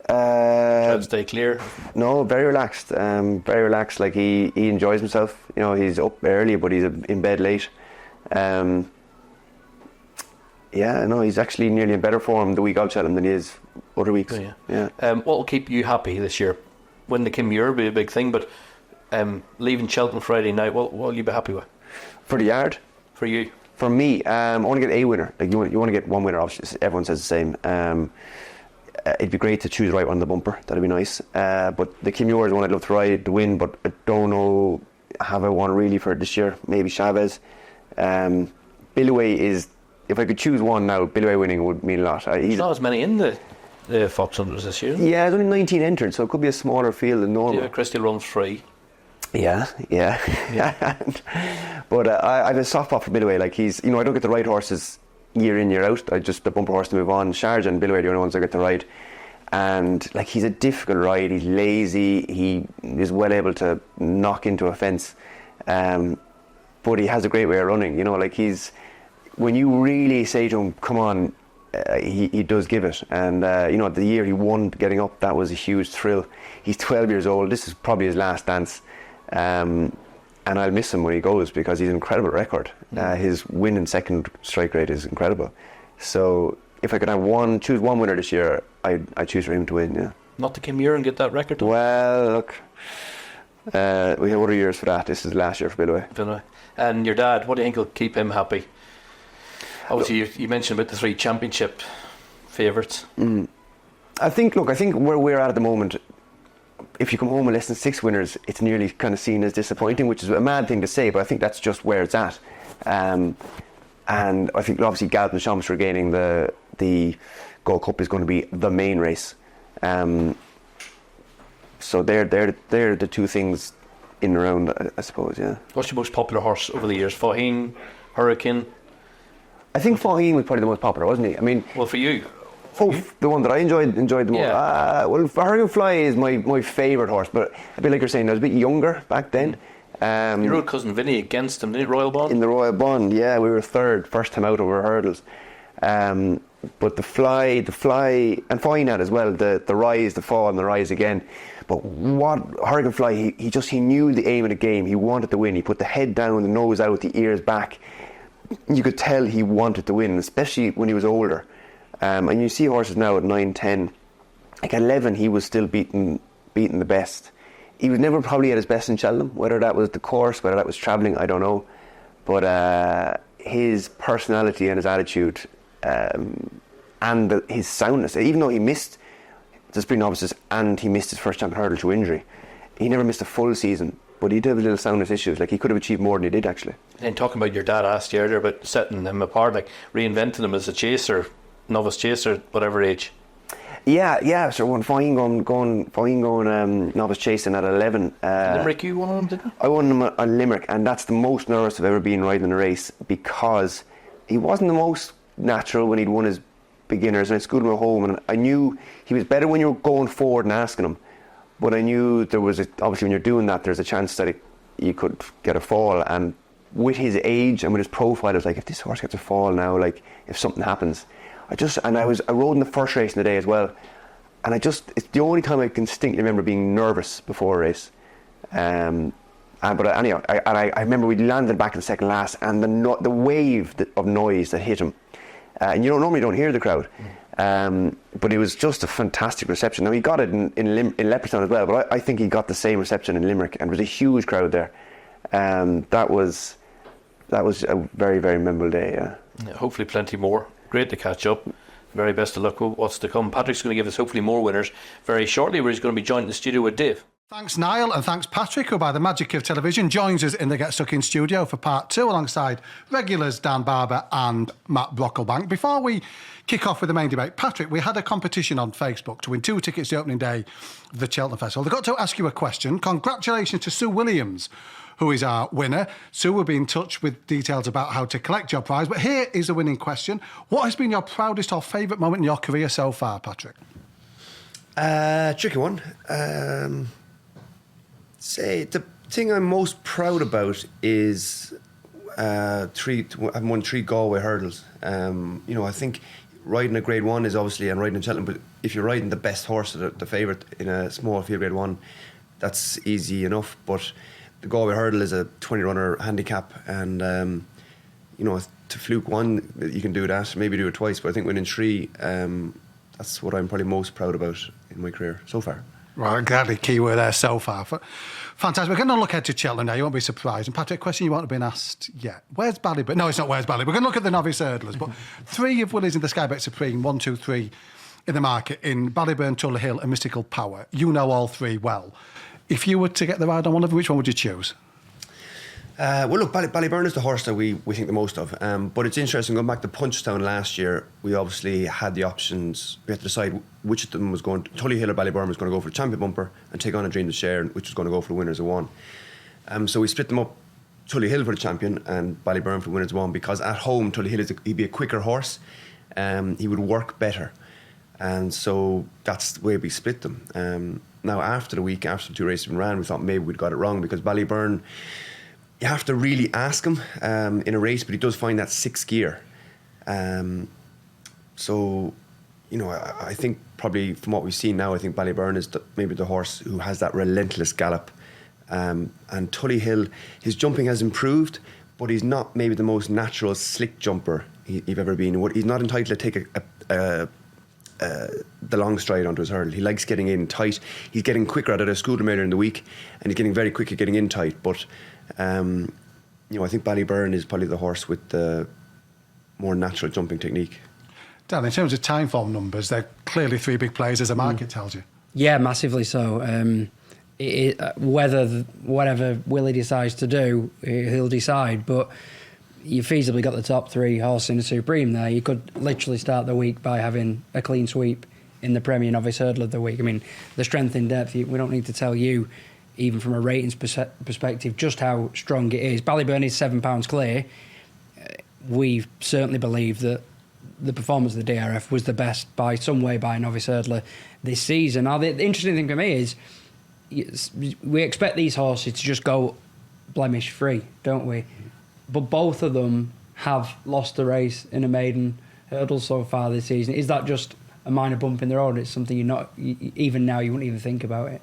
Try to stay clear. No, very relaxed. Very relaxed. Like, he enjoys himself. You know, he's up early, but he's in bed late. He's actually nearly in better form the week of Cheltenham than he is other weeks. What will keep you happy this year? Winning the Kim Muir will be a big thing, but leaving Cheltenham Friday night, what will you be happy with? For the yard? For you? For me, I want to get a winner. Like, you want to get one winner, obviously. Everyone says the same. It'd be great to choose the right one on the bumper. That'd be nice. But the Kim Muir is one I'd love to ride to win, but I don't know have I one really for this year. Maybe Chavez. Billaway is, if I could choose one now, Billaway winning would mean a lot. There's not as many in the Fox Hunters this year. Yeah, there's only 19 entered, so it could be a smaller field than normal. Yeah, Christie runs free. Yeah. But I have a soft spot for Billaway. Like, he's, you know, I don't get the right horses year in, year out. I just the bumper horse to move on. Sharjah and Billaway are the only ones I get to ride. And, like, he's a difficult ride. He's lazy. He is well able to knock into a fence. But he has a great way of running. You know, like, when you really say to him, come on, he does give it. And the year he won getting up, that was a huge thrill. He's 12 years old. This is probably his last dance. And I'll miss him when he goes, because he's an incredible record. His win and second strike rate is incredible. So if I could choose one winner this year, I'd choose for him to win, yeah. Not to Kim Muir and get that record done? Well, look, we have other years for that. This is last year for Billaway. And your dad, what do you think will keep him happy? Obviously, you mentioned about the 3 championship favourites. I think where we're at the moment, if you come home with less than 6 winners, it's nearly kind of seen as disappointing, which is a mad thing to say, but I think that's just where it's at. And I think obviously Galopin Des Champs regaining the Gold Cup is going to be the main race. So they're the 2 things in and around, I suppose, yeah. What's your most popular horse over the years? Faugheen, Hurricane? I think Faugheen was probably the most popular, wasn't he? I mean, well, for you, the one that I enjoyed the most. Yeah. Well, Hurricane Fly is my favourite horse, but a bit like you're saying, I was a bit younger back then. You rode cousin Vinny against him, didn't you, Royal Bond? In the Royal Bond, yeah, we were third, first time out over hurdles. But the fly, and Faugheen had as well, the rise, the fall, and the rise again. But what Hurricane Fly, he knew the aim of the game. He wanted to win. He put the head down, the nose out, the ears back. You could tell he wanted to win, especially when he was older. And you see horses now at 9, 10, like 11, he was still beating the best. He was never probably at his best in Cheltenham. Whether that was the course, whether that was travelling, I don't know. But his personality and his attitude, and his soundness, even though he missed the Supreme Novices and he missed his first Champion Hurdle through injury, he never missed a full season. But he did have little soundness issues. Like, he could have achieved more than he did, actually. And talking about your dad, asked you earlier about setting him apart, like reinventing him as a chaser, novice chaser, whatever age. Yeah. So when Faugheen going novice chasing at 11. Limerick, you won on him, didn't you? I won him on Limerick, and that's the most nervous I've ever been riding in a race, because he wasn't the most natural when he'd won his beginners, and I schooled him at home, and I knew he was better when you were going forward and asking him. But I knew there was obviously when you're doing that, there's a chance that you could get a fall. And with his age and with his profile, I was like, if this horse gets a fall now, like if something happens, I rode in the first race in the day as well, and it's the only time I can distinctly remember being nervous before a race. But anyhow, I remember we landed back in the second last, and the wave of noise that hit him, and you normally don't hear the crowd. But it was just a fantastic reception. Now, he got it in Leopardstown as well, but I think he got the same reception in Limerick, and there was a huge crowd there. That was a very, very memorable day, yeah. Hopefully plenty more. Great to catch up. Very best of luck with what's to come. Patrick's going to give us hopefully more winners very shortly, where he's going to be joined in the studio with Dave. Thanks, Niall, and thanks, Patrick, who by the magic of television joins us in the Get Stuck In studio for part 2 alongside regulars Dan Barber and Matt Brocklebank. Before we kick off with the main debate, Patrick, we had a competition on Facebook to win 2 tickets to the opening day of the Cheltenham Festival. They got to ask you a question. Congratulations to Sue Williams, who is our winner. Sue will be in touch with details about how to collect your prize. But here is the winning question. What has been your proudest or favourite moment in your career so far, Patrick? Tricky one. Say the thing I'm most proud about is I've won 3 Galway hurdles. I think riding a Grade 1 is obviously, and riding in Cheltenham, but if you're riding the best horse, the favourite in a small field Grade 1, that's easy enough. But the Galway hurdle is a 20-runner handicap, and to fluke 1, you can do that, maybe do it twice, but I think winning 3, that's what I'm probably most proud about in my career so far. Right, exactly. Keyword there, so far. Fantastic. We're going to look ahead to Cheltenham now. You won't be surprised. And Patrick, a question you won't have been asked yet. Where's Ballyburn? No, it's not where's Ballyburn. We're going to look at the novice hurdlers. But 3 of Willys in the Sky Bet Supreme, 1, 2, 3 in the market in Ballyburn, Tully Hill and Mystical Power. You know all 3 well. If you were to get the ride on one of them, which one would you choose? Well, look, Ballyburn is the horse that we think the most of. But it's interesting, going back to Punchestown last year, we obviously had the options. We had to decide which of them was going to, Tully Hill or Ballyburn was going to go for the champion bumper and take on a Dream to Share, which was going to go for the winners of 1. So we split them up, Tully Hill for the champion and Ballyburn for the winners of 1, because at home, Tully Hill, he'd be a quicker horse. He would work better. And so that's the way we split them. Now, after the week, after the 2 races we ran, we thought maybe we'd got it wrong, because Ballyburn, you have to really ask him in a race, but he does find that 6th gear. So, I think probably from what we've seen now, I think Ballyburn is maybe the horse who has that relentless gallop. And Tully Hill, his jumping has improved, but he's not maybe the most natural slick jumper you've ever been. He's not entitled to take the long stride onto his hurdle. He likes getting in tight. He's getting quicker at it a scooter later in the week, and he's getting very quick at getting in tight. But I think Ballyburn is probably the horse with the more natural jumping technique. Dan, in terms of Timeform numbers, they're clearly three big players, as the market tells you. Yeah, massively so. Whatever Willie decides to do, he'll decide. But you feasibly got the top three horses in the Supreme there. You could literally start the week by having a clean sweep in the Premier Novice Hurdle of the week. I mean, the strength in depth, we don't need to tell you, even from a ratings perspective, just how strong it is. Ballyburn is £7 clear. We certainly believe that the performance of the DRF was the best by some way by a novice hurdler this season. Now, the interesting thing for me is we expect these horses to just go blemish free, don't we? But both of them have lost a race in a maiden hurdle so far this season. Is that just a minor bump in the road? It's something even now you wouldn't even think about it.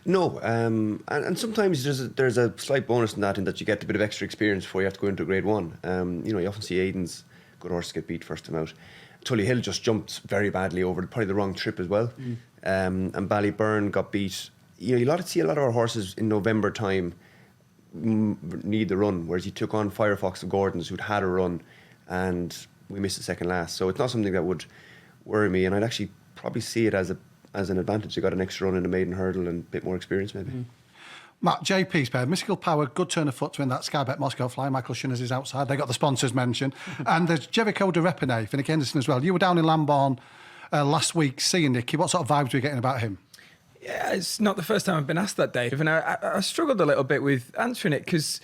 No, and sometimes there's a slight bonus in that you get a bit of extra experience before you have to go into Grade 1. You often see Aiden's good horses get beat first time out. Tully Hill just jumped very badly over probably the wrong trip as well. And Ballyburn got beat. You see a lot of our horses in November time need the run, whereas he took on Firefox of Gordon's who'd had a run and we missed the second last. So it's not something that would worry me, and I'd actually probably see it as an advantage. They got an extra run in the maiden hurdle and a bit more experience maybe. Matt, JP's pair, Mystical Power, good turn of foot to win that Sky Bet Moscow Fly. Michael Shunners is outside. They got the sponsors mentioned. And there's Jericho de Repene, Finnick Henderson as well. You were down in Lambourne last week seeing Nicky. What sort of vibes were you getting about him? Yeah, it's not the first time I've been asked that, Dave. And I struggled a little bit with answering it because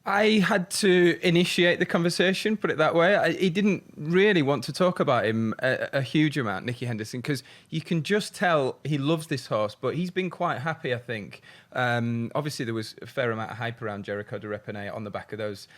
I had to initiate the conversation, put it that way. He didn't really want to talk about him a huge amount, Nicky Henderson, because you can just tell he loves this horse, but he's been quite happy, I think. Obviously, there was a fair amount of hype around Jericho de Repene on the back of those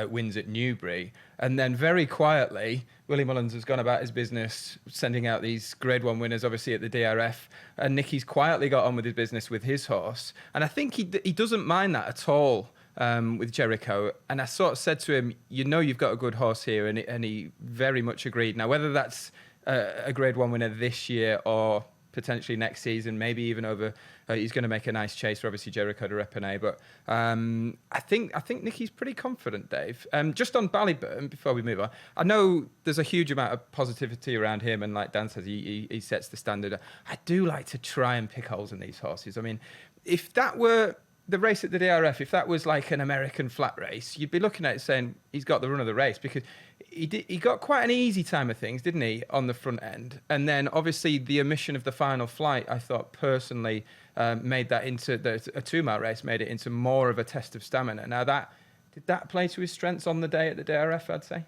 wins at Newbury. And then very quietly, Willie Mullins has gone about his business, sending out these Grade 1 winners, obviously, at the DRF. And Nicky's quietly got on with his business with his horse. And I think he doesn't mind that at all. With Jericho, and I sort of said to him, you've got a good horse here, and he very much agreed. Now, whether that's a Grade 1 winner this year or potentially next season, maybe even over, he's going to make a nice chase for obviously Jericho de Repene, but I think Nicky's pretty confident, Dave. Just on Ballyburn, before we move on, I know there's a huge amount of positivity around him, and like Dan says, he sets the standard. I do like to try and pick holes in these horses. I mean, if that were the race at the DRF, if that was like an American flat race, you'd be looking at it saying he's got the run of the race, because he got quite an easy time of things, didn't he, on the front end? And then obviously the omission of the final flight, I thought personally made that into a 2-mile race, made it into more of a test of stamina. Now did that play to his strengths on the day at the DRF, I'd say?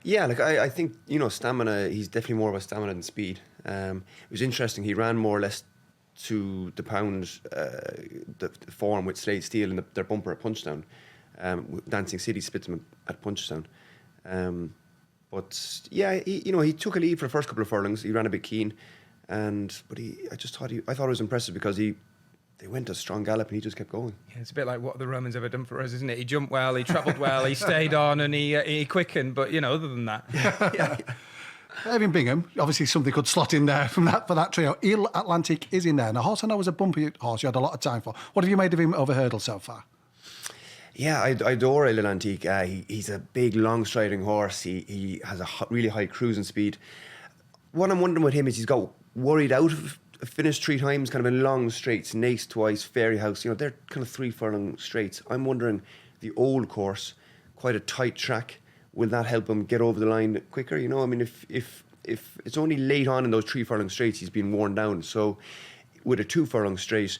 Yeah, I think, stamina, he's definitely more of a stamina than speed. It was interesting, he ran more or less to the pound the form with Slade Steel and their bumper at Punchestown. Dancing City split them at Punchestown. But yeah, he took a lead for the first couple of furlongs. He ran a bit keen, but I thought it was impressive because they went a strong gallop and he just kept going. Yeah, it's a bit like what the Romans ever done for us, isn't it? He jumped well, he travelled well, he stayed on, and he quickened. But other than that, yeah. Evan Bingham, obviously something could slot in there for that trio. Il Atlantic is in there. And a horse I know was a bumpy horse you had a lot of time for. What have you made of him over hurdle so far? Yeah, I adore Il Atlantic. He's a big, long-striding horse. He has a really high cruising speed. What I'm wondering with him is he's got worried out of finished 3 times, kind of in long straights, Nace twice, Fairy House. They're kind of 3 furlong straights. I'm wondering, the old course, quite a tight track, will that help him get over the line quicker? I mean, if it's only late on in those 3 furlong straights, he's been worn down. So with a 2 furlong straight,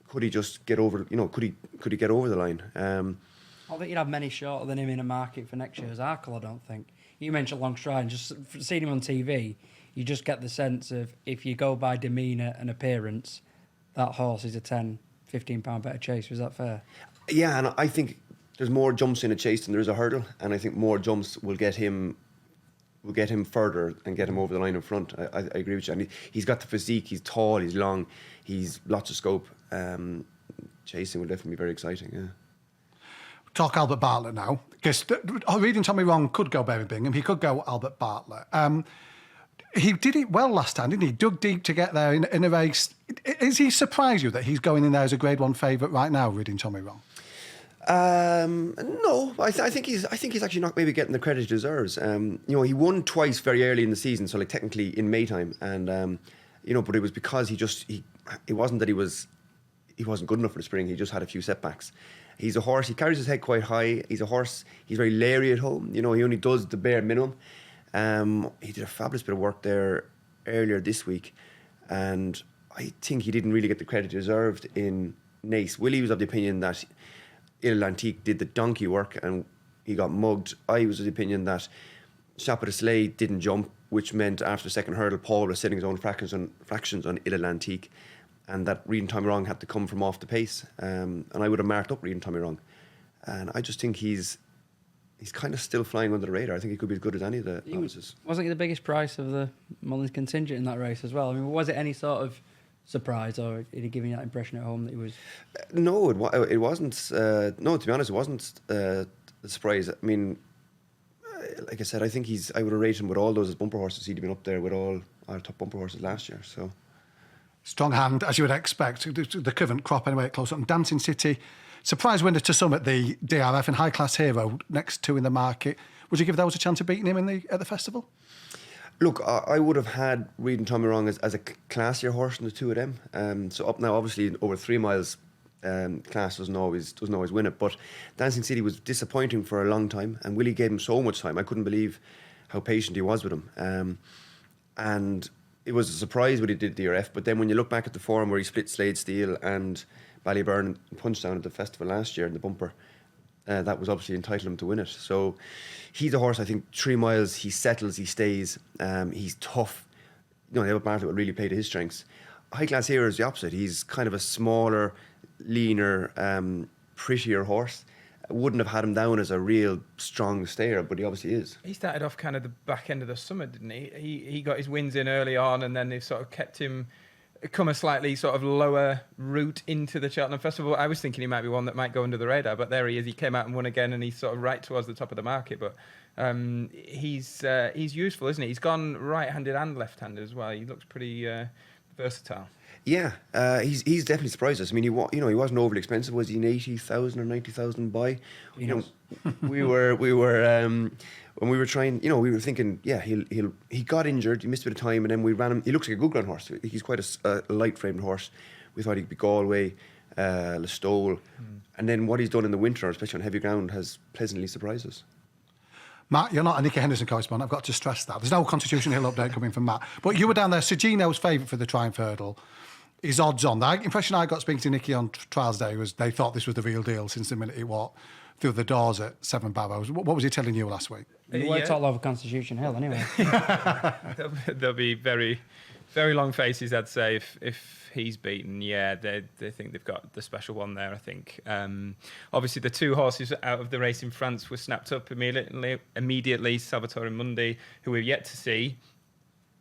could he just get over? Could he get over the line? I think you'd have many shorter than him in a market for next year's Arkle, I don't think. You mentioned long stride, and just seeing him on TV, you just get the sense of, if you go by demeanour and appearance, that horse is a £10-15 better chase. Was that fair? Yeah, and I think there's more jumps in a chase than there is a hurdle, and I think more jumps will get him will get him further and get him over the line in front. I agree with you. And he's got the physique. He's tall. He's long. He's lots of scope. Chasing will definitely be very exciting. Yeah. Talk Albert Bartlett now, because reading Tommy wrong could go Barry Bingham. He could go Albert Bartlett. He did it well last time, didn't he? Dug deep to get there in a race. Is he surprised you that he's going in there as a Grade 1 favourite right now, reading Tommy wrong? No, I think he's actually not maybe getting the credit he deserves. He won twice very early in the season, so like technically in Maytime, and but it was because it wasn't that he wasn't good enough for the spring. He just had a few setbacks. He's a horse. He carries his head quite high. He's a horse. He's very leery at home. He only does the bare minimum. He did a fabulous bit of work there earlier this week, and I think he didn't really get the credit he deserved in Naas. Willie was of the opinion that Il Antique did the donkey work and he got mugged. I was of the opinion that Chapeau de Soleil didn't jump, which meant after the second hurdle, Paul was setting his own fractions on Il Antique, and that Reading Tommy Wrong had to come from off the pace. And I would have marked up Reading Tommy Wrong. And I just think he's kind of still flying under the radar. I think he could be as good as any of the novices. Wasn't he the biggest price of the Mullins contingent in that race as well? I mean, was it any sort of surprise, or did he give you that impression at home that he was? No, it wasn't. No, to be honest, it wasn't a surprise. I mean, like I said, I think I would have rated him with all those as bumper horses. He'd been up there with all our top bumper horses last year. So strong hand, as you would expect. The current crop anyway at Closutton. Dancing City, surprise winner to some at the DRF, and High Class Hero next two in the market. Would you give those a chance of beating him at the festival? Look, I would have had Reading Tommy Wrong as a classier horse than the two of them. So up now, obviously, over 3 miles, class doesn't always win it. But Dancing City was disappointing for a long time, and Willie gave him so much time. I couldn't believe how patient he was with him. And it was a surprise when he did DRF. But then when you look back at the form where he split Slade Steel and Ballyburn and Punchdown at the festival last year in the bumper, that was obviously entitled him to win it. So he's a horse, I think, 3 miles, he settles, he stays, he's tough. Albert Bartlett will really play to his strengths. High Class Hero is the opposite. He's kind of a smaller, leaner, prettier horse. I wouldn't have had him down as a real strong stayer, but he obviously is. He started off kind of the back end of the summer, didn't he? He got his wins in early on, and then they've sort of kept him come a slightly sort of lower route into the Cheltenham Festival. I was thinking he might be one that might go under the radar, but there he is. He came out and won again, and he's sort of right towards the top of the market. But he's useful, isn't he? He's gone right-handed and left-handed as well. He looks pretty versatile. Yeah, he's definitely surprised us. I mean, he wasn't overly expensive. Was he an 80,000 or 90,000 buy? We were when we were trying. We were thinking, yeah, he got injured. He missed a bit of time, and then we ran him. He looks like a good ground horse. He's quite a light framed horse. We thought he could be Galway, Listowel, and then what he's done in the winter, especially on heavy ground, has pleasantly surprised us. Matt, you're not a Nicky Henderson correspondent. I've got to stress that. There's no Constitution Hill update coming from Matt. But you were down there. Sergino's favourite for the Triumph Hurdle. His odds on. The impression I got speaking to Nicky on Trials Day was they thought this was the real deal since the minute he walked through the doors at Seven Barrows. What was he telling you last week? You worked all over Constitution Hill anyway. There'll be very, very long faces, I'd say, if he's beaten. Yeah, they think they've got the special one there, I think. Obviously, the two horses out of the race in France were snapped up immediately. Salvatore Mundi, who we're yet to see,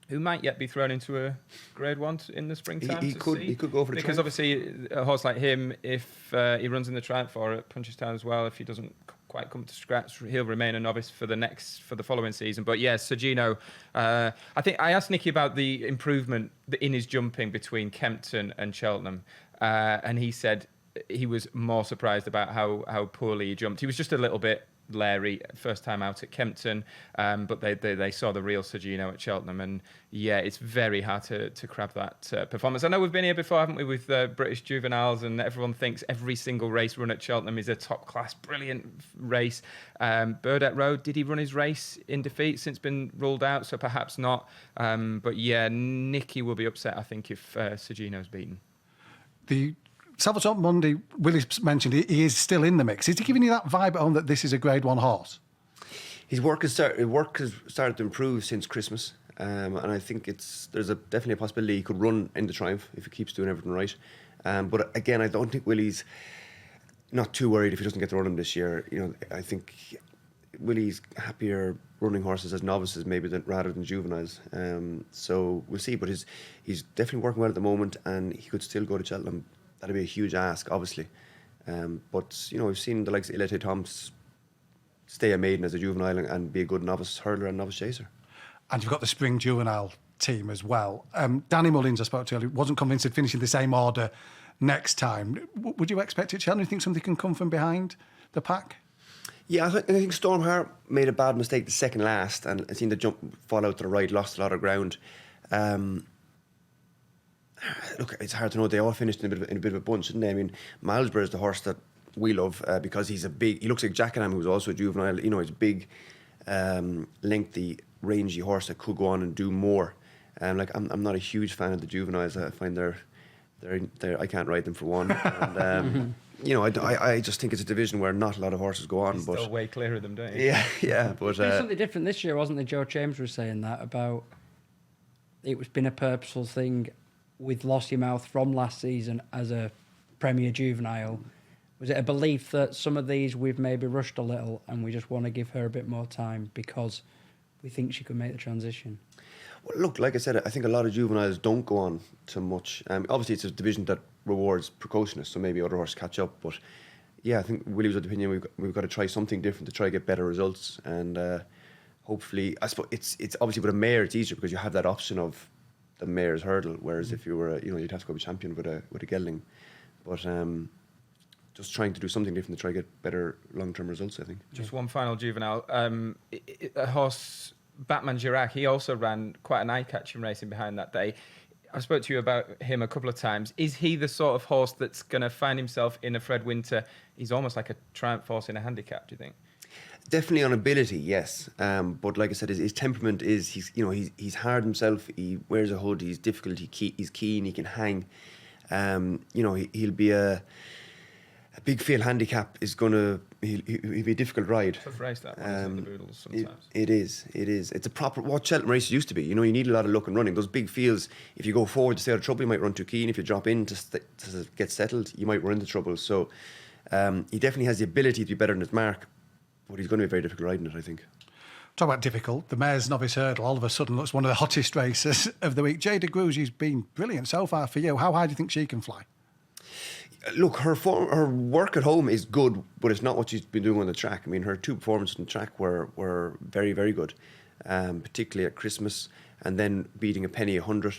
who might yet be thrown into a Grade 1 in the springtime. He could go for the because Triumph. Obviously a horse like him, if he runs in the Triumph or at Punchestown as well, if he doesn't quite come to scratch, he'll remain a novice for the following season. But yeah, Sergino, I think I asked Nicky about the improvement in his jumping between Kempton and Cheltenham, and he said he was more surprised about how poorly he jumped. He was just a little bit Larry first time out at Kempton, but they saw the real Sergino at Cheltenham, and yeah, it's very hard to grab that performance. I know we've been here before, haven't we, with British juveniles, and everyone thinks every single race run at Cheltenham is a top class, brilliant race. Burdett Road, did he run his race in defeat? Since been ruled out, so perhaps not. But yeah, Nicky will be upset, I think, if Sergino's beaten. The Salvatore Mundi, Willie mentioned, he is still in the mix. Is he giving you that vibe at home that this is a Grade 1 horse? His work has started to improve since Christmas, and I think there's definitely a possibility he could run in the Triumph if he keeps doing everything right. But again, I don't think Willie's not too worried if he doesn't get to run him this year. I think Willie's happier running horses as novices maybe rather than juveniles. So we'll see. But he's definitely working well at the moment, and he could still go to Cheltenham. That'd be a huge ask, obviously. But we've seen the likes of Ilete Thomas stay a maiden as a juvenile and be a good novice hurdler and novice chaser. And you've got the spring juvenile team as well. Danny Mullins, I spoke to earlier, wasn't convinced of finishing the same order next time. Would you expect it, Cheltenham? Do you think something can come from behind the pack? Yeah, I think Stormheart made a bad mistake the second last, and I seen the fall out to the right, lost a lot of ground. Look, it's hard to know. They all finished in a bit of a bunch, didn't they? I mean, Milesborough is the horse that we love because he looks like Jackanam, who's also a juvenile. He's a big, lengthy, rangy horse that could go on and do more. I'm not a huge fan of the juveniles. I find they're I can't ride them for one. And, I just think it's a division where not a lot of horses go on. You're still way clear of them, don't you? Yeah. But it's something different this year, wasn't it? Joe James was saying that about it was been a purposeful thing with Lossiemouth from last season as a Premier Juvenile. Was it a belief that some of these we've maybe rushed a little and we just want to give her a bit more time because we think she could make the transition? Well, look, like I said, I think a lot of juveniles don't go on to much. Obviously, it's a division that rewards precocionists, so maybe other horses catch up. But yeah, I think Willie was of the opinion we've got to try something different to try to get better results. And hopefully, I suppose it's obviously with a mare it's easier because you have that option of the Mares Hurdle, whereas if you were you'd have to go be champion with a gelding. But just trying to do something different to try to get better long-term results, I think. Just one final juvenile. A horse, Batman Girac, he also ran quite an eye-catching racing behind that day. I spoke to you about him a couple of times. Is he the sort of horse that's going to find himself in a Fred Winter? He's almost like a Triumph horse in a handicap, do you think? Definitely on ability, yes. But like I said, his temperament is he's hard himself. He wears a hood. He's difficult. He's keen. He can hang. He'll be a big field handicap is he'll be a difficult ride. Tough race that one, the Boodles sometimes. It is. It's a proper what Cheltenham races used to be. You need a lot of luck and running. Those big fields, if you go forward to stay out of trouble, you might run too keen. If you drop in to get settled, you might run into trouble. So he definitely has the ability to be better than his mark, but he's going to be a very difficult ride in it, I think. Talk about difficult. The Mares Novices Hurdle all of a sudden looks one of the hottest races of the week. Jade Grugy's been brilliant so far for you. How high do you think she can fly? Look, her work at home is good, but it's not what she's been doing on the track. I mean, her two performances on the track were very, very good, particularly at Christmas, and then beating a penny 100.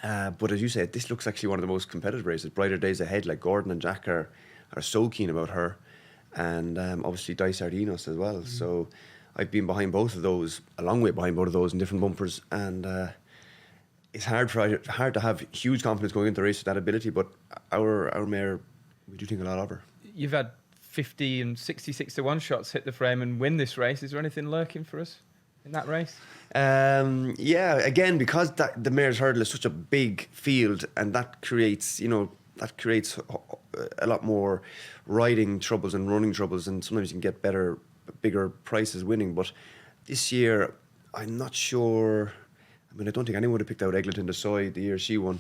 But as you said, this looks actually one of the most competitive races. Brighter days ahead, like Gordon and Jack are so keen about her, and obviously Dice Sardinos as well. So I've been behind both of those, a long way behind both of those in different bumpers, and it's hard to have huge confidence going into the race with that ability, but our mare, we do think a lot of her. You've had 50 and 66 to 1 shots hit the frame and win this race. Is there anything lurking for us in that race? Yeah, again, because the Mares Hurdle is such a big field, and that creates a lot more riding troubles and running troubles, and sometimes you can get bigger prices winning. But this year, I'm not sure. I mean, I don't think anyone would have picked out Eglantine de Soy the year she won.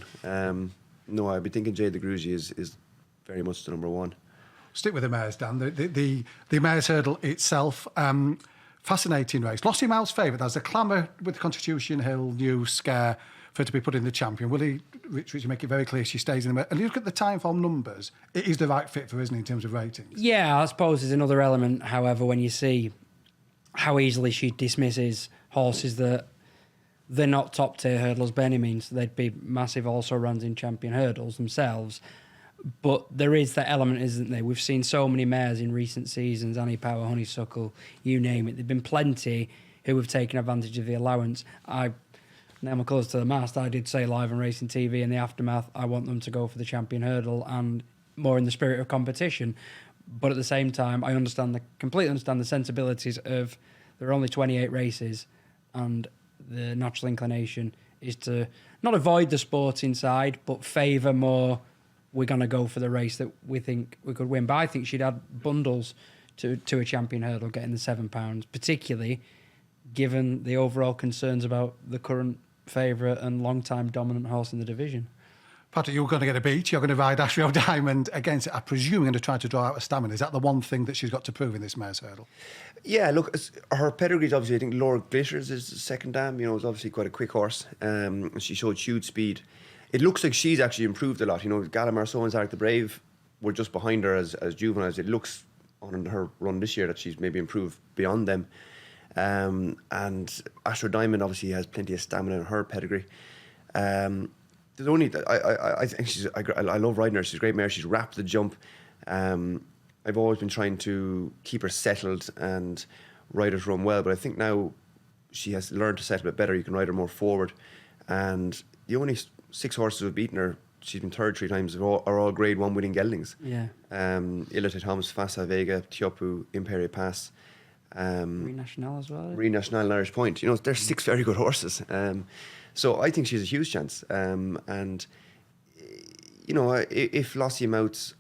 No, I'd be thinking Jade Grugy is very much the number one. Stick with the Mares, Dan. The Mares Hurdle itself, fascinating race. Lossiemouth's favourite. There's a clamour with Constitution Hill, new scare for her to be put in the champion. Will he, Richard, make it very clear she stays in the... And you look at the Timeform numbers, it is the right fit for her, isn't it, in terms of ratings? Yeah, I suppose there's another element, however, when you see how easily she dismisses horses that they're not top tier hurdlers by any means. They'd be massive also runs in champion hurdles themselves. But there is that element, isn't there? We've seen so many mares in recent seasons, Annie Power, Honeysuckle, you name it. There've been plenty who have taken advantage of the allowance. Now my close to the mast, I did say live on Racing TV in the aftermath, I want them to go for the champion hurdle and more in the spirit of competition. But at the same time, I completely understand the sensibilities of there are only 28 races, and the natural inclination is to not avoid the sporting side, but favour more, we're going to go for the race that we think we could win. But I think she'd add bundles to a champion hurdle, getting the £7, particularly given the overall concerns about the current favourite and long-time dominant horse in the division. Patrick, you're going to get a beat. You're going to ride Ashfield Diamond against it. I presume you're going to try to draw out a stamina. Is that the one thing that she's got to prove in this Mares Hurdle? Yeah, look, her pedigree is obviously, I think Laura Glitters is the second dam. You know, it's obviously quite a quick horse. She showed huge speed. It looks like she's actually improved a lot. You know, Gallimar So and Zarek the Brave were just behind her as juveniles. It looks on her run this year that she's maybe improved beyond them. And Ashfield Diamond obviously has plenty of stamina in her pedigree. There's only I think I love riding her. She's a great mare. She's rapid the jump. I've always been trying to keep her settled and ride her to run well, but I think now she has learned to settle a bit better. You can ride her more forward, and the only 6 horses who've beaten her, she's been third 3 times, are all Grade 1 winning geldings. Yeah. Ilite Thomas, Fassa Vega, Tiopu, Imperia Pass. Marie Nationale as well. Marie Nationale and Irish Point. You know, there's 6 very good horses. So I think she's a huge chance. And, you know, if Lossiemouth,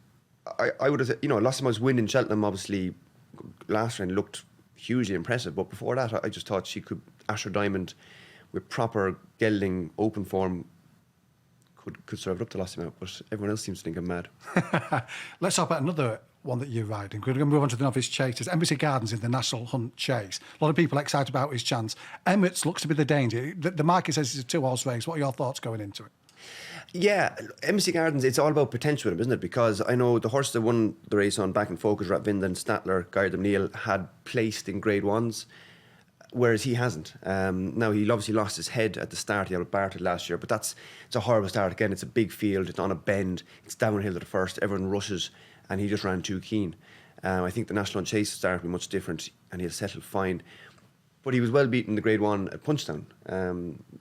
I would have, you know, Lossiemouth's win in Cheltenham obviously last round looked hugely impressive. But before that, I just thought she could, Ashfield Diamond, with proper gelding open form, could serve it up to Lossiemouth. But everyone else seems to think I'm mad. Let's talk about another one that you're riding. We're going to move on to the Novice Chase. There's Embassy Gardens in the National Hunt Chase. A lot of people excited about his chance. Emirates looks to be the danger. The market says it's a 2-horse race. What are your thoughts going into it? Yeah, Embassy Gardens, it's all about potential with him, isn't it? Because I know the horse that won the race on Back and Focus, Ratvinda and Statler, Gardam Neil, had placed in Grade 1s, whereas he hasn't. Now, he obviously lost his head at the start. He had a Bartlett last year, but it's a horrible start. Again, it's a big field. It's on a bend. It's downhill at the first. Everyone rushes, and he just ran too keen. I think the National Chase start will be much different, and he'll settle fine. But he was well beaten in the Grade 1 at Punchestown.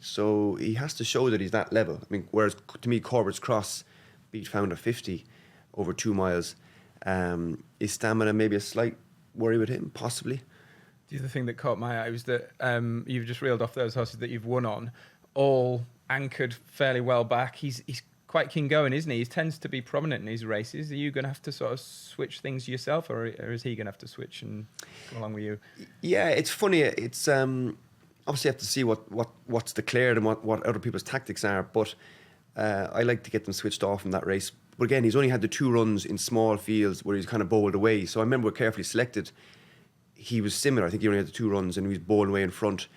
So he has to show that he's that level. I mean, whereas to me, Corbett's Cross beat Founder 50 over 2 miles. His stamina maybe a slight worry with him, possibly. The other thing that caught my eye was that you've just reeled off those horses that you've won on, all anchored fairly well back. He's quite keen going, isn't he? He tends to be prominent in these races. Are you going to have to sort of switch things yourself, or is he going to have to switch and come along with you? Yeah, it's funny. It's obviously you have to see what's declared and what other people's tactics are. But I like to get them switched off in that race. But again, he's only had the 2 runs in small fields where he's kind of bowled away. So I remember carefully selected. He was similar. I think he only had the 2 runs and he was bowling away in front.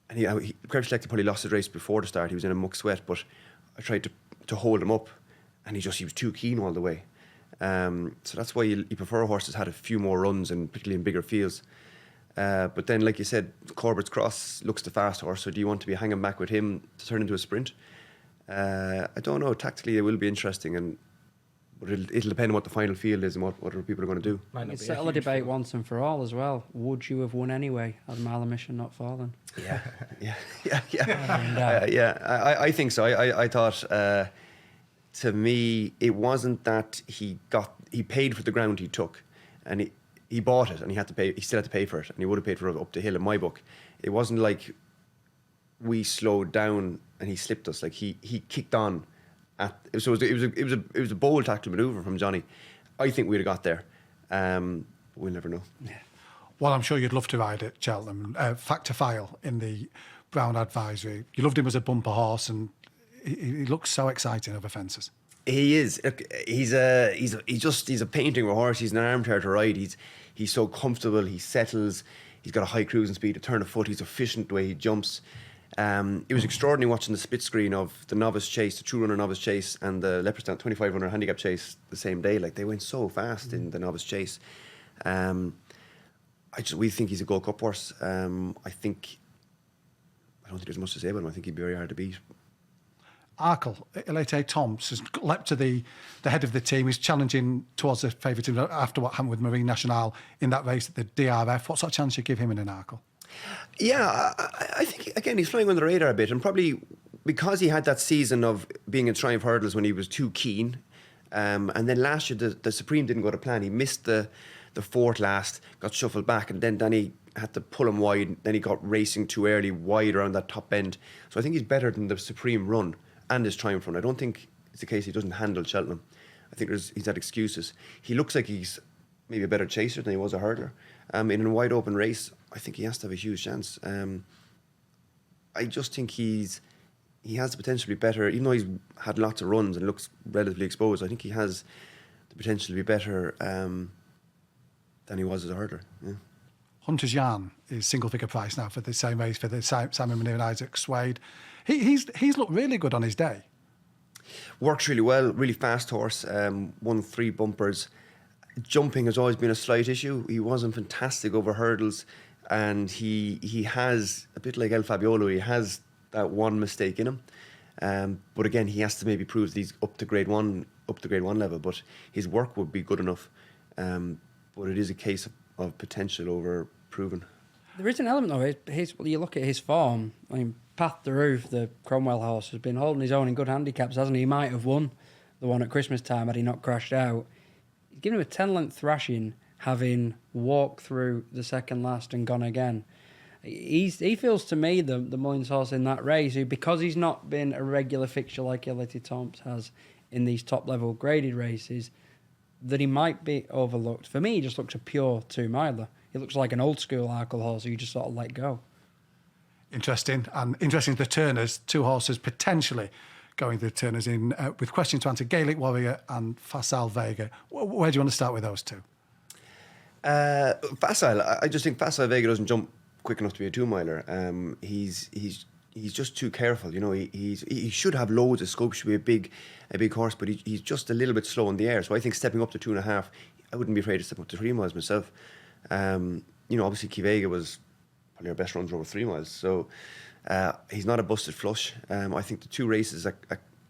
And he carefully selected probably lost his race before the start. He was in a muck sweat, but I tried to hold him up, and he was too keen all the way. So that's why you prefer horses had a few more runs, and particularly in bigger fields. But then, like you said, Corbett's Cross looks the fast horse. So do you want to be hanging back with him to turn into a sprint? I don't know. Tactically, it will be interesting, but it'll depend on what the final field is and what other people are going to do. You settle a debate once and for all as well. Would you have won anyway had Mile Mission not fallen? Yeah. I think so. I thought, to me, it wasn't that he paid for the ground he took, and he bought it, and he had to pay. He still had to pay for it, and he would have paid for it up the hill in my book. It wasn't like we slowed down and he slipped us. Like he kicked on. So it was a bold tactical manoeuvre from Johnny. I think we'd have got there. We'll never know. Yeah. Well, I'm sure you'd love to ride at Cheltenham. Fact to file in the Brown Advisory. You loved him as a bumper horse, and he looks so exciting over fences. He is. He's a painting of a horse. He's an armchair to ride. He's so comfortable. He settles. He's got a high cruising speed, a turn of foot. He's efficient the way he jumps. It was extraordinary watching the split screen of the Novice Chase, the True Runner Novice Chase, and the Leopardstown 2500 Handicap Chase the same day. Like, they went so fast in the Novice Chase. We think he's a Gold Cup horse. I don't think there's much to say about him. I think he'd be very hard to beat. Arkle, Elite Toms, has leapt to the head of the team. He's challenging towards the favourite team after what happened with Marie Nationale in that race at the DRF. What sort of chance you give him in an Arkle? Yeah, I think, again, he's flying on the radar a bit, and probably because he had that season of being in Triumph Hurdles when he was too keen, and then last year the Supreme didn't go to plan. He missed the 4th last, got shuffled back, and then Danny had to pull him wide. Then he got racing too early, wide around that top bend. So I think he's better than the Supreme run and his Triumph run. I don't think it's the case he doesn't handle Cheltenham. I think he's had excuses. He looks like he's maybe a better chaser than he was a hurdler. In a wide open race, I think he has to have a huge chance. I just think he's he has the potential to be better. Even though he's had lots of runs and looks relatively exposed, I think he has the potential to be better than he was as a hurdler. Yeah. Hunter's Yarn is single-figure price now for the same race for the Simon Maneer and Isaac Swade. He's looked really good on his day. Works really well, really fast horse, won 3 bumpers. Jumping has always been a slight issue. He wasn't fantastic over hurdles, and he has, a bit like El Fabiolo, he has that one mistake in him. But again, he has to maybe prove that he's up to grade one level, but his work would be good enough. But it is a case of potential over proven. There is an element though. You look at his form. I mean, Path the Roof, the Cromwell horse, has been holding his own in good handicaps, hasn't he? He might have won the one at Christmas time had he not crashed out. He's given him a 10-length thrashing, having walked through the second last and gone again. He feels to me the Mullins horse in that race, who, because he's not been a regular fixture like Elite Tomps has in these top-level graded races, that he might be overlooked. For me, he just looks a pure 2-miler. He looks like an old-school Arkle horse who you just sort of let go. Interesting. And interesting, the Turners, 2 horses potentially going to the Turners in with question to answer, Gaelic Warrior and Facile Vega. Where do you want to start with those two? Facile, I just think Facile Vega doesn't jump quick enough to be a 2-miler. He's just too careful. You know, he should have loads of scope. Should be a big horse, but he's just a little bit slow in the air. So I think stepping up to 2.5, I wouldn't be afraid to step up to 3 miles myself. You know, obviously Kivega was probably our best runner over 3 miles. So he's not a busted flush. I think the 2 races at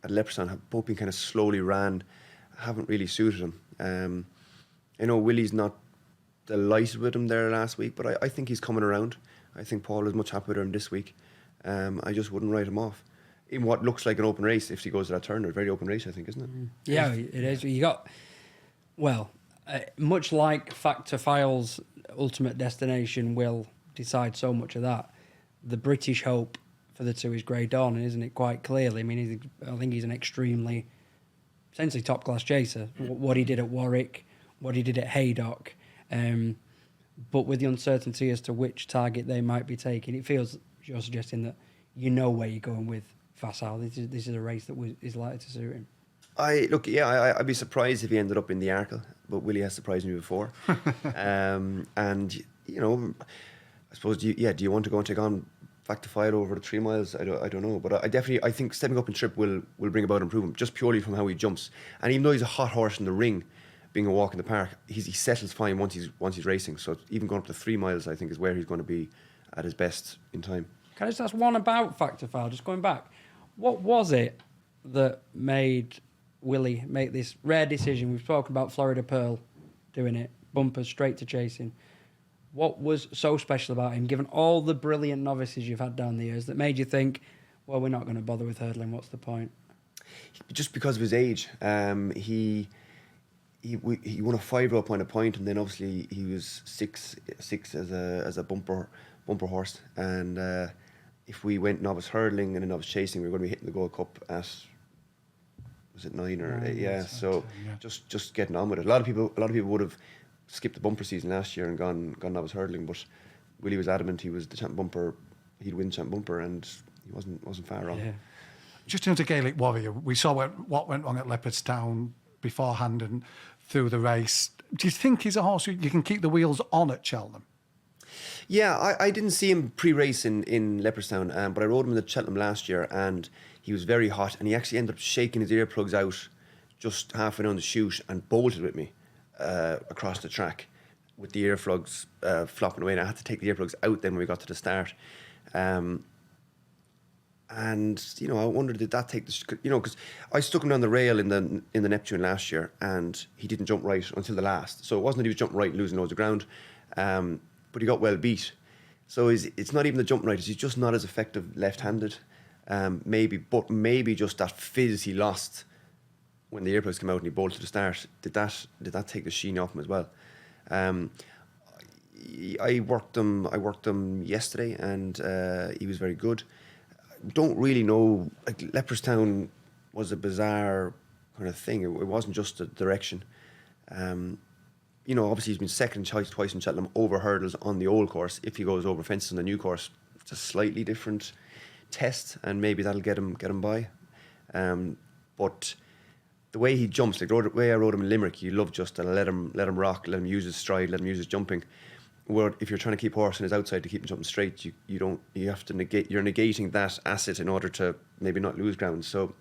Leopardstown have both been kind of slowly ran, haven't really suited him. You know, Willie's not delighted with him there last week, but I think he's coming around. I think Paul is much happier with him this week. I just wouldn't write him off in what looks like an open race if he goes to that turn. A very open race, I think, isn't it? Yeah, it is. You got, well, much like Factor Files' ultimate destination will decide so much of that. The British hope for the 2 is Grey Dawn, isn't it? Quite clearly. I mean, I think he's an extremely, essentially top-class chaser. What he did at Warwick, what he did at Haydock, but with the uncertainty as to which target they might be taking, it feels you're suggesting that you know where you're going with Facile. This is a race that is likely to suit him. I'd be surprised if he ended up in the Arkle, but Willie has surprised me before. And you know, I suppose, do you want to go and take on Factor Fight over the 3 miles? I don't know, but I think stepping up in trip will bring about improvement just purely from how he jumps. And even though he's a hot horse in the ring, being a walk in the park, he settles fine once he's racing. So even going up to 3 miles, I think, is where he's going to be at his best in time. Can I just ask one about Factor File, just going back? What was it that made Willie make this rare decision? We've spoken about Florida Pearl doing it, bumpers straight to chasing. What was so special about him, given all the brilliant novices you've had down the years, that made you think, well, we're not going to bother with hurdling, what's the point? Just because of his age. He won a 5-row point a point, and then obviously he was six as a bumper horse. And if we went novice hurdling and a novice chasing, we were going to be hitting the Gold Cup at, was it 9 or 8? Yeah. So just getting on with it. A lot of people would have skipped the bumper season last year and gone novice hurdling, but Willie was adamant he was the champ bumper. He'd win champ bumper, and he wasn't far wrong. Yeah. Just into Gaelic Warrior, we saw what went wrong at Leopardstown beforehand and through the race. Do you think he's a horse you can keep the wheels on at Cheltenham? Yeah, I didn't see him pre-race in Leopardstown, but I rode him in the Cheltenham last year, and he was very hot, and he actually ended up shaking his earplugs out just halfway down the chute and bolted with me across the track with the earplugs flopping away. And I had to take the earplugs out then when we got to the start. And you know, I wondered, did that take the, you know, because I stuck him down the rail in the Neptune last year, and he didn't jump right until the last. So it wasn't that he was jumping right and losing loads of ground, but he got well beat. So it's not even the jumping right; he's just not as effective left-handed. Maybe just that fizz he lost when the earplugs came out and he bolted to the start. Did that take the sheen off him as well? I worked him yesterday, and he was very good. Don't really know. Like, Leopardstown was a bizarre kind of thing. It wasn't just the direction. You know, obviously he's been second twice in Cheltenham over hurdles on the old course. If he goes over fences on the new course, it's a slightly different test, and maybe that'll get him by. But the way he jumps, like the way I rode him in Limerick, you love just to let him rock, let him use his stride, let him use his jumping. Where if you're trying to keep horse on his outside to keep him jumping straight, you have to you're negating that asset in order to maybe not lose ground. So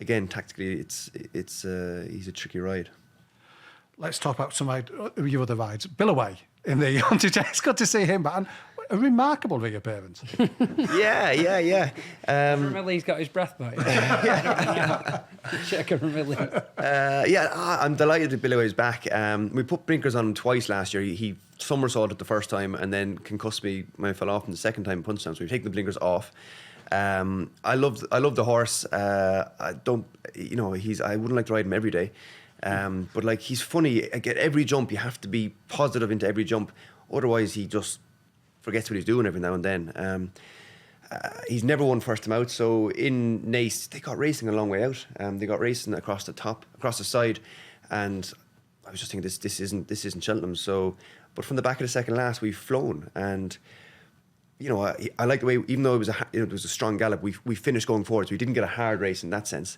again, tactically, he's a tricky ride. Let's talk about some of your other rides. Billaway in the Hunter Chase. It's good to see him back. And a remarkable reappearance. Yeah. He's got his breath back. Check I'm delighted that Billaway's back. We put blinkers on him twice last year. He somersaulted the first time and then concussed me when I fell off in the second time in punch down. So we've taken the blinkers off. I love the horse. I wouldn't like to ride him every day. But like, he's funny. At every jump, you have to be positive into every jump. Otherwise, he just forgets what he's doing every now and then. He's never won first time out. So in Naas, they got racing a long way out. They got racing across the side, and I was just thinking, this isn't Cheltenham. So, but from the back of the second last, we've flown, and I like the way, even though it was a strong gallop, we finished going forward. So we didn't get a hard race in that sense.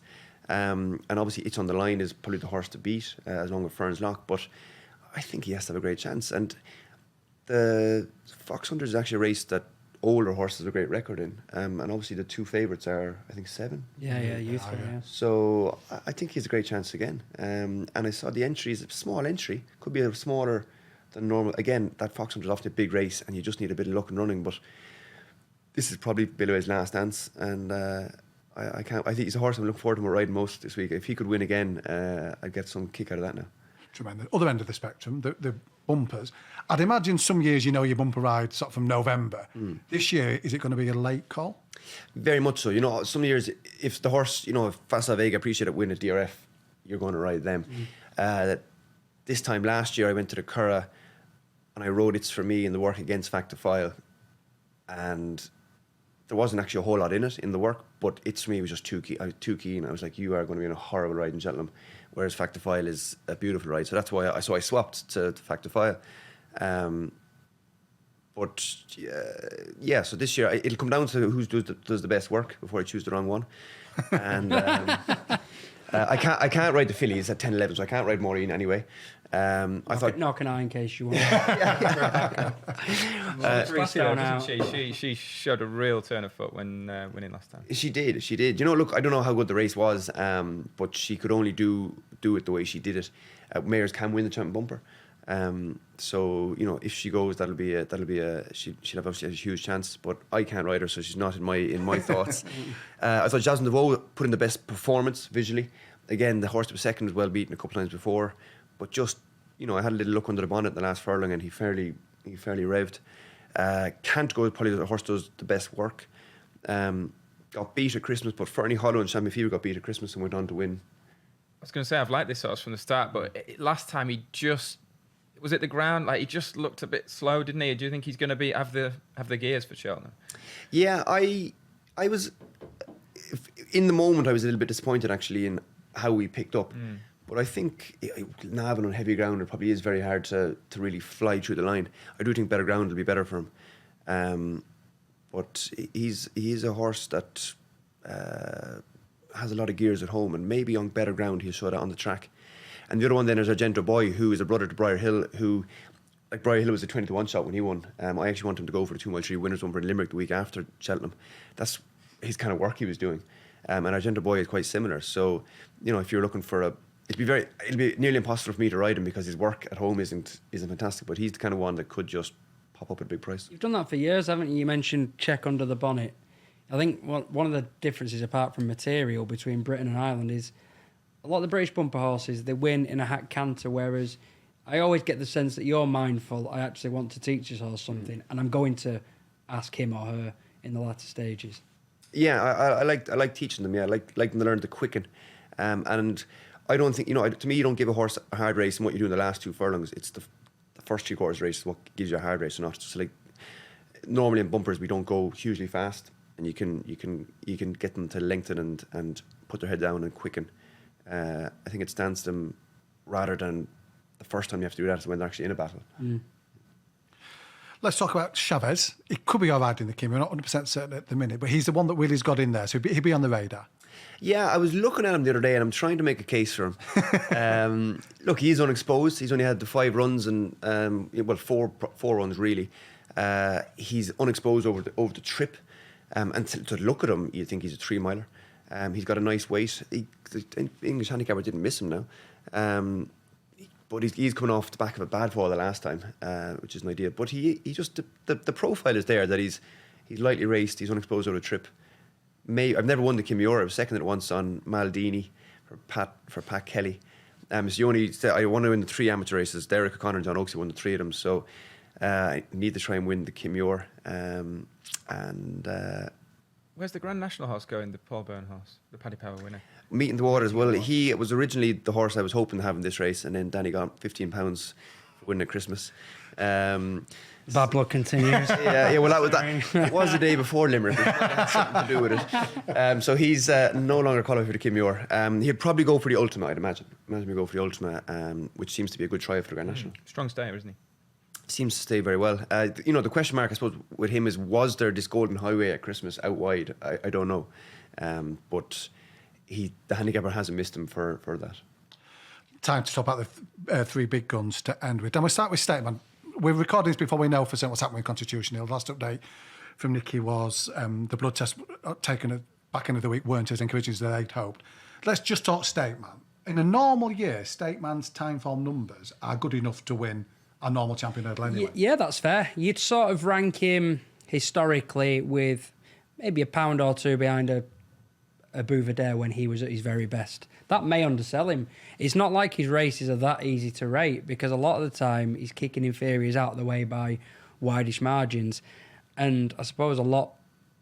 And obviously, It's on the Line is probably the horse to beat, as long as Ferns Lock. But I think he has to have a great chance. And the Fox Hunter is actually a race that older horses have a great record in. And obviously, the two favourites are, I think, 7. Youth. So I think he has a great chance again. And I saw the entry is a small entry. Could be a smaller than normal. Again, that Fox Hunter is often a big race, and you just need a bit of luck and running. But this is probably Billaway's last dance, and I think he's a horse I'm looking forward to riding most this week. If he could win again, I'd get some kick out of that now. Tremendous. Other end of the spectrum, the bumpers. I'd imagine some years your bumper ride sort of from November. This year, is it going to be a late call? Very much so. Some years, if the horse, if Fassa Vega Appreciate It win at DRF, you're going to ride them. This time last year, I went to the Curragh and I rode It's For Me in the work against Fact to File, and there wasn't actually a whole lot in it in the work, but It's For Me was just too keen. I was like, you are going to be in a horrible ride in Cheltenham, whereas Fact to File is a beautiful ride. So that's why I swapped to Fact to File. So this year it'll come down to who does the best work before I choose the wrong one. And I can't ride the fillies at 10-11, so I can't ride Maureen anyway. I thought knock an eye in case you want. She showed a real turn of foot when winning last time. She did. Look, I don't know how good the race was, but she could only do it the way she did it. Mares can win the champion bumper. So if she goes, she'll have obviously a huge chance. But I can't ride her, so she's not in my thoughts. I thought Jasmine DeVoe put in the best performance visually. Again, the horse that was second was well beaten a couple times before, but just I had a little look under the bonnet in the last furlong, and he fairly revved. Can't go, probably the horse does the best work. Got beat at Christmas, but Fernie Hollow and Champagne Fever got beat at Christmas and went on to win. I was going to say I've liked this horse from the start, but last time he just was at the ground, like he just looked a bit slow, didn't he? Do you think he's going to have the gears for Cheltenham? Yeah, I was in the moment. I was a little bit disappointed actually in how we picked up, but I think Navan on heavy ground, it probably is very hard to really fly through the line. I do think better ground will be better for him, but he's a horse that has a lot of gears at home, and maybe on better ground he'll show that on the track. And the other one then is Argento Boy, who is a brother to Briar Hill, who, like, Briar Hill was a 20-1 shot when he won. I actually want him to go for the 2 mile 3 winners one for Limerick the week after Cheltenham. That's his kind of work he was doing. And Argento Boy is quite similar. So, if you're looking for it'll be nearly impossible for me to ride him because his work at home isn't fantastic, but he's the kind of one that could just pop up at a big price. You've done that for years, haven't you? You mentioned check under the bonnet. I think one of the differences, apart from material, between Britain and Ireland is a lot of the British bumper horses, they win in a hack canter, whereas I always get the sense that you're mindful, I actually want to teach this horse something, and I'm going to ask him or her in the latter stages. Yeah, I like teaching them. Yeah, I like them to learn to quicken, and I don't think to me you don't give a horse a hard race and what you do in the last 2 furlongs. It's the first 3 quarters race is what gives you a hard race or not. It's just like normally in bumpers we don't go hugely fast, and you can get them to lengthen and put their head down and quicken. I think it stands to them rather than the first time you have to do that is when they're actually in a battle. Let's talk about Chavez. He could be all right in the Kim. We're not 100% certain at the minute, but he's the one that Willie's got in there, so he'd be on the radar. Yeah, I was looking at him the other day and I'm trying to make a case for him. Look, he's unexposed. He's only had the 5 runs and, four runs really. He's unexposed over the trip. And to look at him, you think he's a 3-miler. He's got a nice weight. The English handicapper didn't miss him now. But he's coming off the back of a bad fall the last time, which is an idea. But he just, the profile is there that he's lightly raced, he's unexposed over the trip. I've never won the Kim Muir. I was second at once on Maldini for Pat Kelly. It's the only, I won to win the 3 amateur races. Derek O'Connor and John Oakesy won the 3 of them. So I need to try and win the Kim Muir. Where's the Grand National horse going, the Paul Byrne horse, the Paddy Power winner? Meeting the Water as well. He was originally the horse I was hoping to have in this race, and then Danny got £15 for winning at Christmas. Bad luck continues. Yeah. Well, it was the day before Limerick. It had something to do with it. So he's no longer qualified for the Kim Muir. He'd probably go for the Ultima, I'd imagine. Imagine he'd go for the Ultima, which seems to be a good try for the Grand National. Strong stayer, isn't he? Seems to stay very well. The question mark, I suppose, with him is, was there this golden highway at Christmas out wide? I don't know. But the handicapper hasn't missed him for that. Time to talk about the 3 big guns to end with. And we'll start with Statement. We're recording this before we know for certain what's happening with Constitution Hill. The last update from Nicky was the blood test taken at back end of the week weren't as encouraging as they'd hoped. Let's just talk Stateman. In a normal year, Stateman's Timeform numbers are good enough to win a normal champion hurdle anyway. Yeah, that's fair. You'd sort of rank him historically with maybe a pound or 2 behind a Bouvedere when he was at his very best. That may undersell him. It's not like his races are that easy to rate because a lot of the time he's kicking inferiors out of the way by wideish margins. And I suppose a lot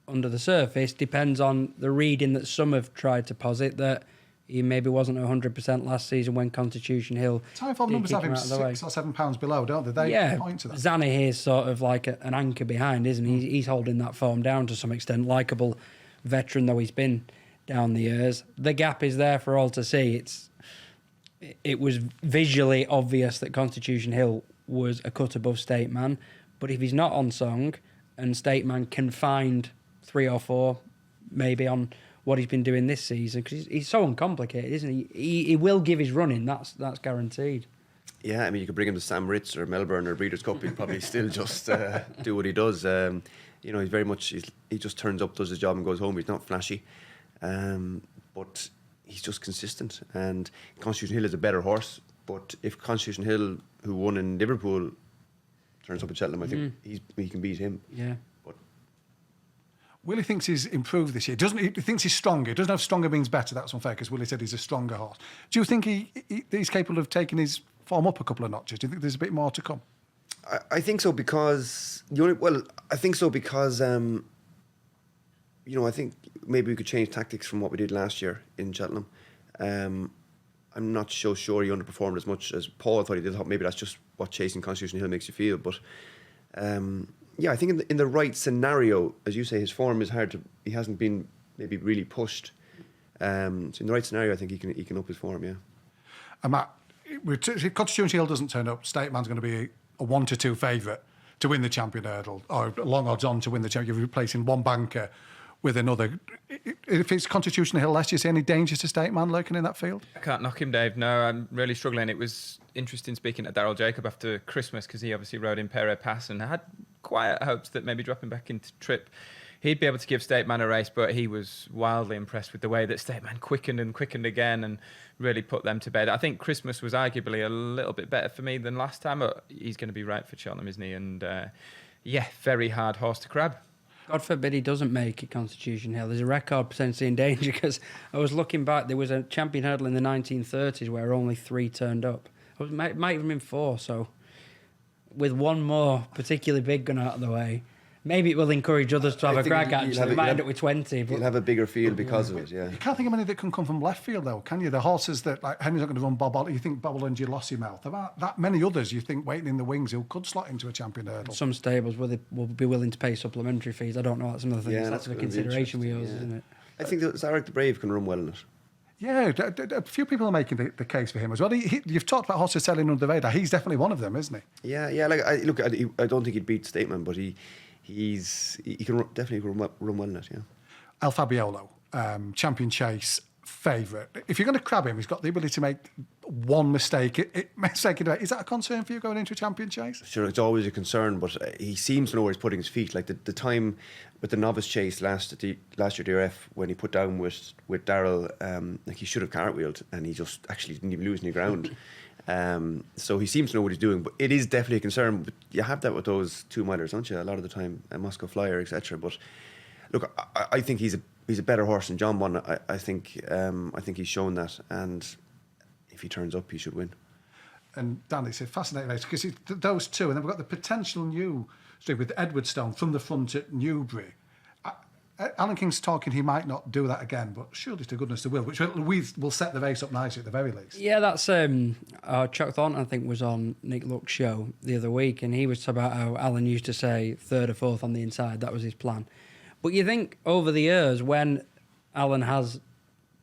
under the surface depends on the reading that some have tried to posit that he maybe wasn't 100% last season when Constitution Hill. Timeform numbers have him £6 or £7 below, don't they? They point to that. Zanna here's sort of like an anchor behind, isn't he? He's holding that form down to some extent. Likeable veteran though he's been down the years. The gap is there for all to see. It was visually obvious that Constitution Hill was a cut above Stateman, but if he's not on song and Stateman can find 3 or 4 maybe on what he's been doing this season, because he's so uncomplicated, isn't he? He will give his running, that's guaranteed. Yeah, I mean, you could bring him to Sam Ritz or Melbourne or Breeders' Cup, he'd probably still just do what he does. He's very much, he just turns up, does his job and goes home. He's not flashy, but he's just consistent. And Constitution Hill is a better horse, but if Constitution Hill, who won in Liverpool, turns up at Cheltenham, I think he can beat him. Yeah. Willie thinks he's improved this year. He thinks he's stronger. He doesn't know if stronger means better. That's unfair because Willie said he's a stronger horse. Do you think he's capable of taking his form up a couple of notches? Do you think there's a bit more to come? I think so because I think I think maybe we could change tactics from what we did last year in Cheltenham. I'm not so sure he underperformed as much as Paul thought he did. I thought maybe that's just what chasing Constitution Hill makes you feel, but. I think in the right scenario, as you say, his form is hard to. He hasn't been maybe really pushed. So in the right scenario, I think he can up his form. Yeah. And Matt, if Constitution Hill doesn't turn up, Stateman's going to be a 1-2 favourite to win the champion hurdle, or long odds on to win the champion. You're replacing one banker with another. If it's Constitution Hill less, do you see any danger to Stateman lurking in that field? I can't knock him, Dave. No, I'm really struggling. It was interesting speaking to Daryl Jacob after Christmas because he obviously rode in Pere Pass and had quiet hopes that maybe dropping back into Trip he'd be able to give Stateman a race, but he was wildly impressed with the way that Stateman quickened again and really put them to bed. I think Christmas was arguably a little bit better for me than last time, but he's going to be right for Cheltenham, isn't he? And very hard horse to crab. God forbid he doesn't make it Constitution Hill. There's a record potentially in danger because I was looking back, there was a champion hurdle in the 1930s where only 3 turned up. It might even been 4, so with one more particularly big gun out of the way, maybe it will encourage others to have a crack actually. They might end up with 20. But you'll have a bigger field because of it, yeah. You can't think of any that can come from left field though, can you? The horses that, like, Henry's not going to run Bob, you think Bobble and Lossiemouth. There aren't that many others you think waiting in the wings who could slot into a champion hurdle. Some stables will be willing to pay supplementary fees. I don't know, that's another thing. Yeah, that's a consideration we use, isn't it? I think that Zarek the Brave can run well in it. Yeah, a few people are making the case for him as well. You've talked about horses selling under the radar. He's definitely one of them, isn't he? Yeah. Like I don't think he'd beat Stateman, but he can definitely run well in it. Yeah. El Fabiolo, Champion Chase favourite. If you're going to crab him, he's got the ability to make one mistake. Is that a concern for you going into a Champion Chase? Sure, it's always a concern, but he seems to know where he's putting his feet. Like the time with the Novice Chase last year DRF, when he put down with Darrell, like he should have cartwheeled, and he just actually didn't even lose any ground. So he seems to know what he's doing, but it is definitely a concern. But you have that with those 2 milers, don't you? A lot of the time, a Moscow Flyer, etc. But look, I think he's a better horse than John Bunn. I think he's shown that, and if he turns up, he should win. And Dan, it's a fascinating race because those two, and then we've got the potential new streak with Edwardstone from the front at Newbury. Alan King's talking he might not do that again, but surely to goodness he will, which will set the race up nicely at the very least. Yeah, that's Chuck Thornton, I think, was on Nick Luck's show the other week, and he was talking about how Alan used to say third or fourth on the inside. That was his plan. But you think over the years, when Alan has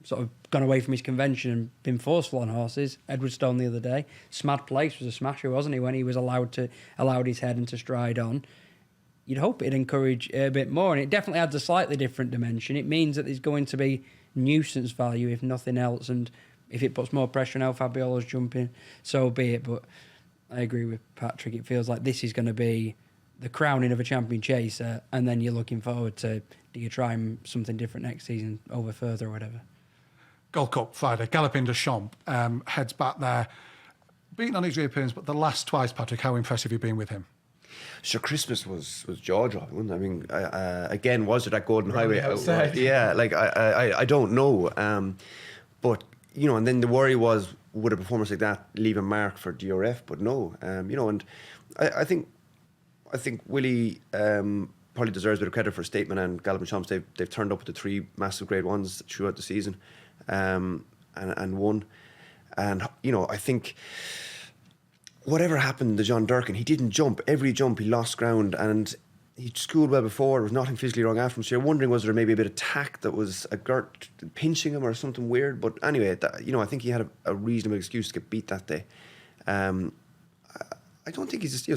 sort of gone away from his convention and been forceful on horses, Edwardstone the other day, Smad Place was a smasher, wasn't he, when he was allowed his head into stride on. You'd hope it'd encourage a bit more, and it definitely adds a slightly different dimension. It means that there's going to be nuisance value, if nothing else, and if it puts more pressure on El Fabiolo's jumping, so be it. But I agree with Patrick. It feels like this is going to be the crowning of a champion chaser, and then you're looking forward to, do you try something different next season over further or whatever? Gold Cup Friday, Galopin Des Champs heads back there, beaten on his reappearance, but the last twice, Patrick, how impressive have you been with him? Sure, Christmas was jaw-dropping, wasn't it? I mean, again, was it that Golden Highway? Yeah, like I don't know, but you know, and then the worry was, would a performance like that leave a mark for DRF? But no, you know, and I think Willie probably deserves a bit of credit for Stateman and Galopin Des Champs. They've turned up with the 3 massive Grade 1s throughout the season, and won, and you know, I think whatever happened to John Durkin, he didn't jump. Every jump he lost ground, and he schooled well before. There was nothing physically wrong after him. So you're wondering, was there maybe a bit of tack that was a girt pinching him or something weird? But anyway, you know, I think he had a reasonable excuse to get beat that day. I don't think he's.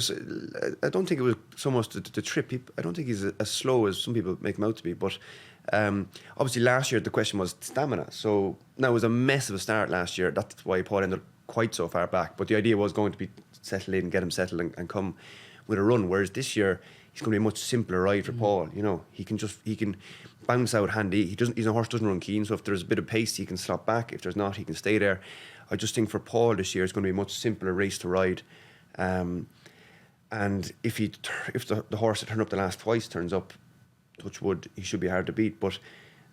I don't think it was so much the trip. I don't think he's as slow as some people make him out to be. But obviously, last year the question was stamina. So now it was a mess of a start last year. That's why Paul ended up quite so far back, but the idea was going to be settle in, get him settled, and come with a run. Whereas this year he's going to be a much simpler ride for Paul. You know, he can bounce out handy. He's a horse doesn't run keen, so if there's a bit of pace, he can slot back. If there's not, he can stay there. I just think for Paul this year it's going to be a much simpler race to ride. And if the horse that turned up the last twice turns up, touch wood, he should be hard to beat. But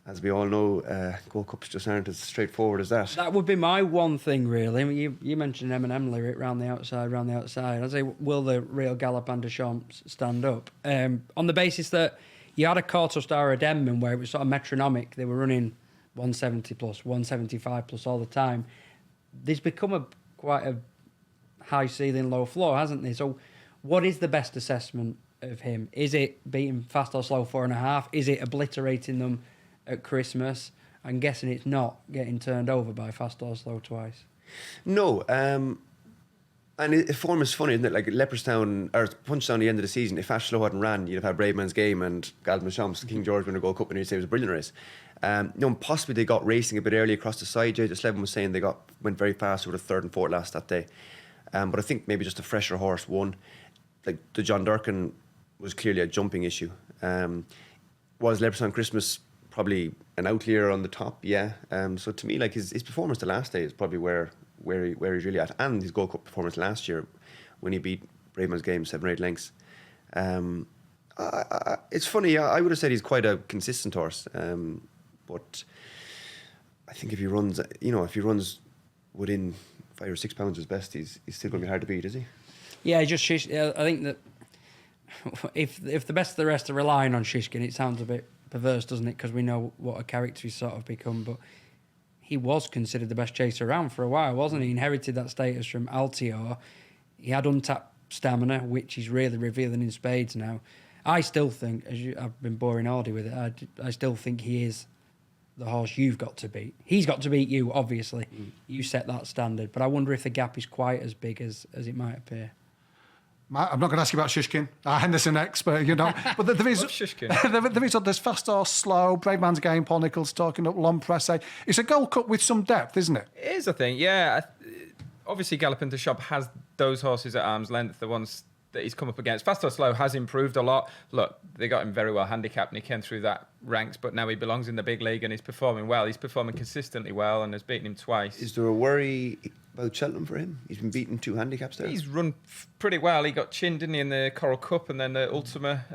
as we all know, Gold Cups just aren't as straightforward as that. That would be my one thing, really. I mean, you mentioned Eminem lyric, round the outside. I'd say, will the real Galopin Des Champs stand up? On the basis that you had a Quarto Star or Denman where it was sort of metronomic. They were running 170 plus, 175 plus all the time. There's become quite a high ceiling, low floor, hasn't there? So what is the best assessment of him? Is it beating fast or slow 4.5? Is it obliterating them at Christmas? I'm guessing it's not getting turned over by fast or slow twice. No, and form is funny, isn't it? Like Leopardstown or Punchestown at the end of the season, if Ash Slow hadn't ran, you'd have had Brave Man's Game and Galopin Des Champs, King George winner Gold Cup, and you'd say it was a brilliant race. You know, possibly they got racing a bit early across the side. Jay Slevin was saying they went very fast with a 3rd and 4th last that day. But I think maybe just a fresher horse won. Like the John Durkin was clearly a jumping issue. Was Leopardstown Christmas probably an outlier on the top? Yeah. So to me, like his performance the last day is probably where he's really at, and his Gold Cup performance last year when he beat Brave Man's Game 7 or 8 lengths. It's funny. I would have said he's quite a consistent horse, but I think if he runs within 5 or 6 pounds of his best, he's still going to be hard to beat, is he? Yeah, I think that if the best of the rest are relying on Shishkin, it sounds a bit perverse, doesn't it? Because we know what a character he's sort of become, but he was considered the best chaser around for a while, wasn't he? He inherited that status from Altior. He had untapped stamina, which he's really revealing in spades now. I still think, I've been boring Audi with it, I still think he is the horse you've got to beat. He's got to beat you, obviously. You set that standard. But I wonder if the gap is quite as big as it might appear. Matt, I'm not going to ask you about Shishkin, our Henderson expert, you know. But there is there's Fast or Slow, Brave Man's Game, Paul Nicholls talking up L'Homme Pressé. It's a Gold Cup with some depth, isn't it? It is, I think, yeah. Obviously, Galopin Des Champs has those horses at arm's length, the ones that he's come up against. Fast or Slow has improved a lot. Look, they got him very well handicapped and he came through that ranks, but now he belongs in the big league and he's performing well. He's performing consistently well and has beaten him twice. Is there a worry about Cheltenham for him? He's been beaten 2 handicaps there. He's run pretty well. He got chinned, didn't he, in the Coral Cup and then the Ultima.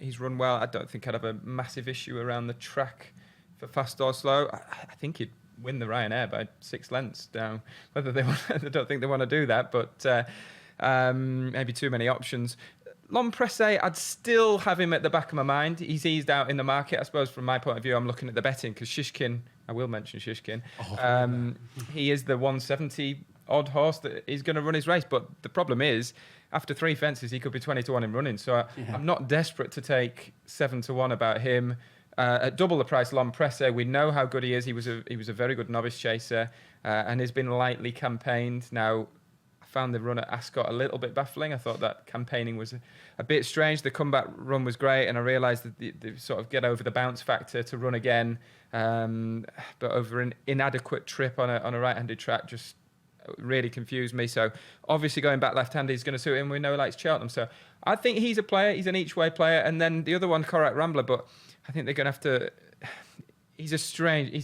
He's run well. I don't think I'd have a massive issue around the track for Fast or Slow. I think he'd win the Ryanair by 6 lengths down. Whether they want, I don't think they want to do that, but maybe too many options. L'Homme Pressé, I'd still have him at the back of my mind. He's eased out in the market. I suppose from my point of view, I'm looking at the betting because Shishkin, I will mention Shishkin, he is the 170 odd horse that is going to run his race. But the problem is, after 3 fences, he could be 20 to 1 in running. So I'm not desperate to take 7 to 1 about him. At double the price, L'Homme Pressé, we know how good he is. He was a very good novice chaser and has been lightly campaigned. Now, found the run at Ascot a little bit baffling. I thought that campaigning was a bit strange. The comeback run was great, and I realised that they sort of get over the bounce factor to run again, but over an inadequate trip on a right-handed track just really confused me. So obviously going back left-handed is going to suit him. We know he likes Cheltenham, so I think he's a player. He's an each-way player, and then the other one, Korak Rambler, but I think they're going to have to... He's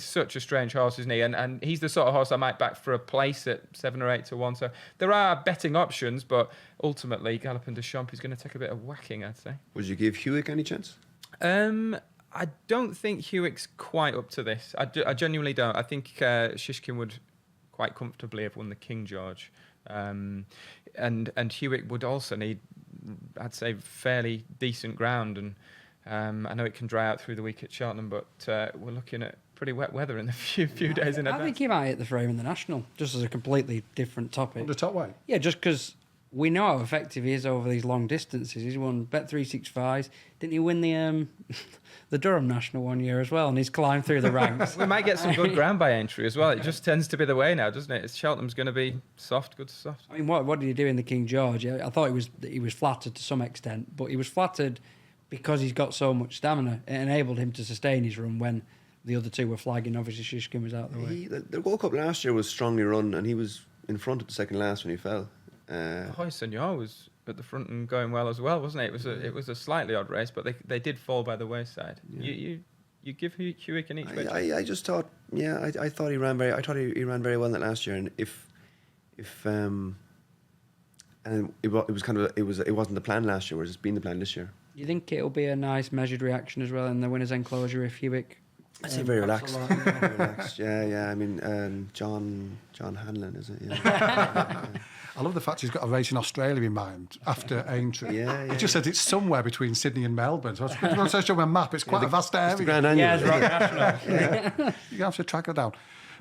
such a strange horse, isn't he? And he's the sort of horse I might back for a place at 7 or 8 to 1. So there are betting options, but ultimately Galopin Des Champs is going to take a bit of whacking, I'd say. Would you give Hewick any chance? I don't think Hewick's quite up to this. I genuinely don't. I think Shishkin would quite comfortably have won the King George. And Hewick would also need, I'd say, fairly decent ground. And I know it can dry out through the week at Cheltenham, but we're looking at pretty wet weather in the few days in advance. I think he might hit the frame in the National, just as a completely different topic. On the top way? Yeah, just because we know how effective he is over these long distances. He's won Bet365s. Didn't he win the Durham National one year as well? And he's climbed through the ranks. We might get some good ground by entry as well. It just tends to be the way now, doesn't it? Cheltenham's going to be soft, good soft. I mean, what did he do in the King George? I thought he was flattered to some extent, but he was flattered because he's got so much stamina. It enabled him to sustain his run when the other two were flagging. Obviously, Shishkin was out of the way. The Gold Cup last year was strongly run, and he was in front of the second last when he fell. Hoy Seigneur was at the front and going well as well, wasn't it? It was a slightly odd race, but they did fall by the wayside. Yeah. You give Hewick an each way. I just thought, I thought he ran he ran very well in that last year, and and it wasn't the plan last year, whereas it's been the plan this year. Do you think it'll be a nice measured reaction as well in the winner's enclosure if Hewick? I'd say very relaxed. Very relaxed. Yeah. I mean, John Hanlon, is it? Yeah. I love the fact he's got a race in Australia in mind after Aintree. Yeah. He just said it's somewhere between Sydney and Melbourne. So I was searching on a map. It's quite a vast area. It's the Grand Annual. Yeah, it's Rock National. You have to track it down.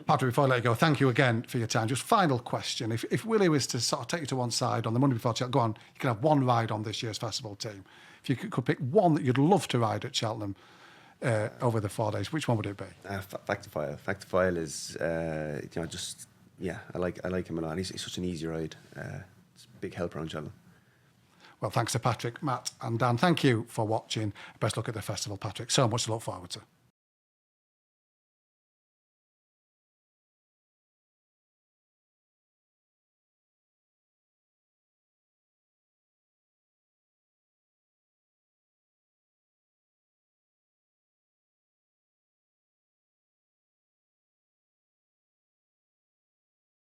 Patrick, before I let you go, thank you again for your time. Just final question. If Willie was to sort of take you to one side on the Monday before Cheltenham, go on, you can have one ride on this year's festival team. If you could pick one that you'd love to ride at Cheltenham over the 4 days, which one would it be? Factifile. Factifile is, I like him a lot. He's such an easy ride. It's a big helper on Cheltenham. Well, thanks to Patrick, Matt and Dan. Thank you for watching. Best luck at the festival, Patrick. So much to look forward to.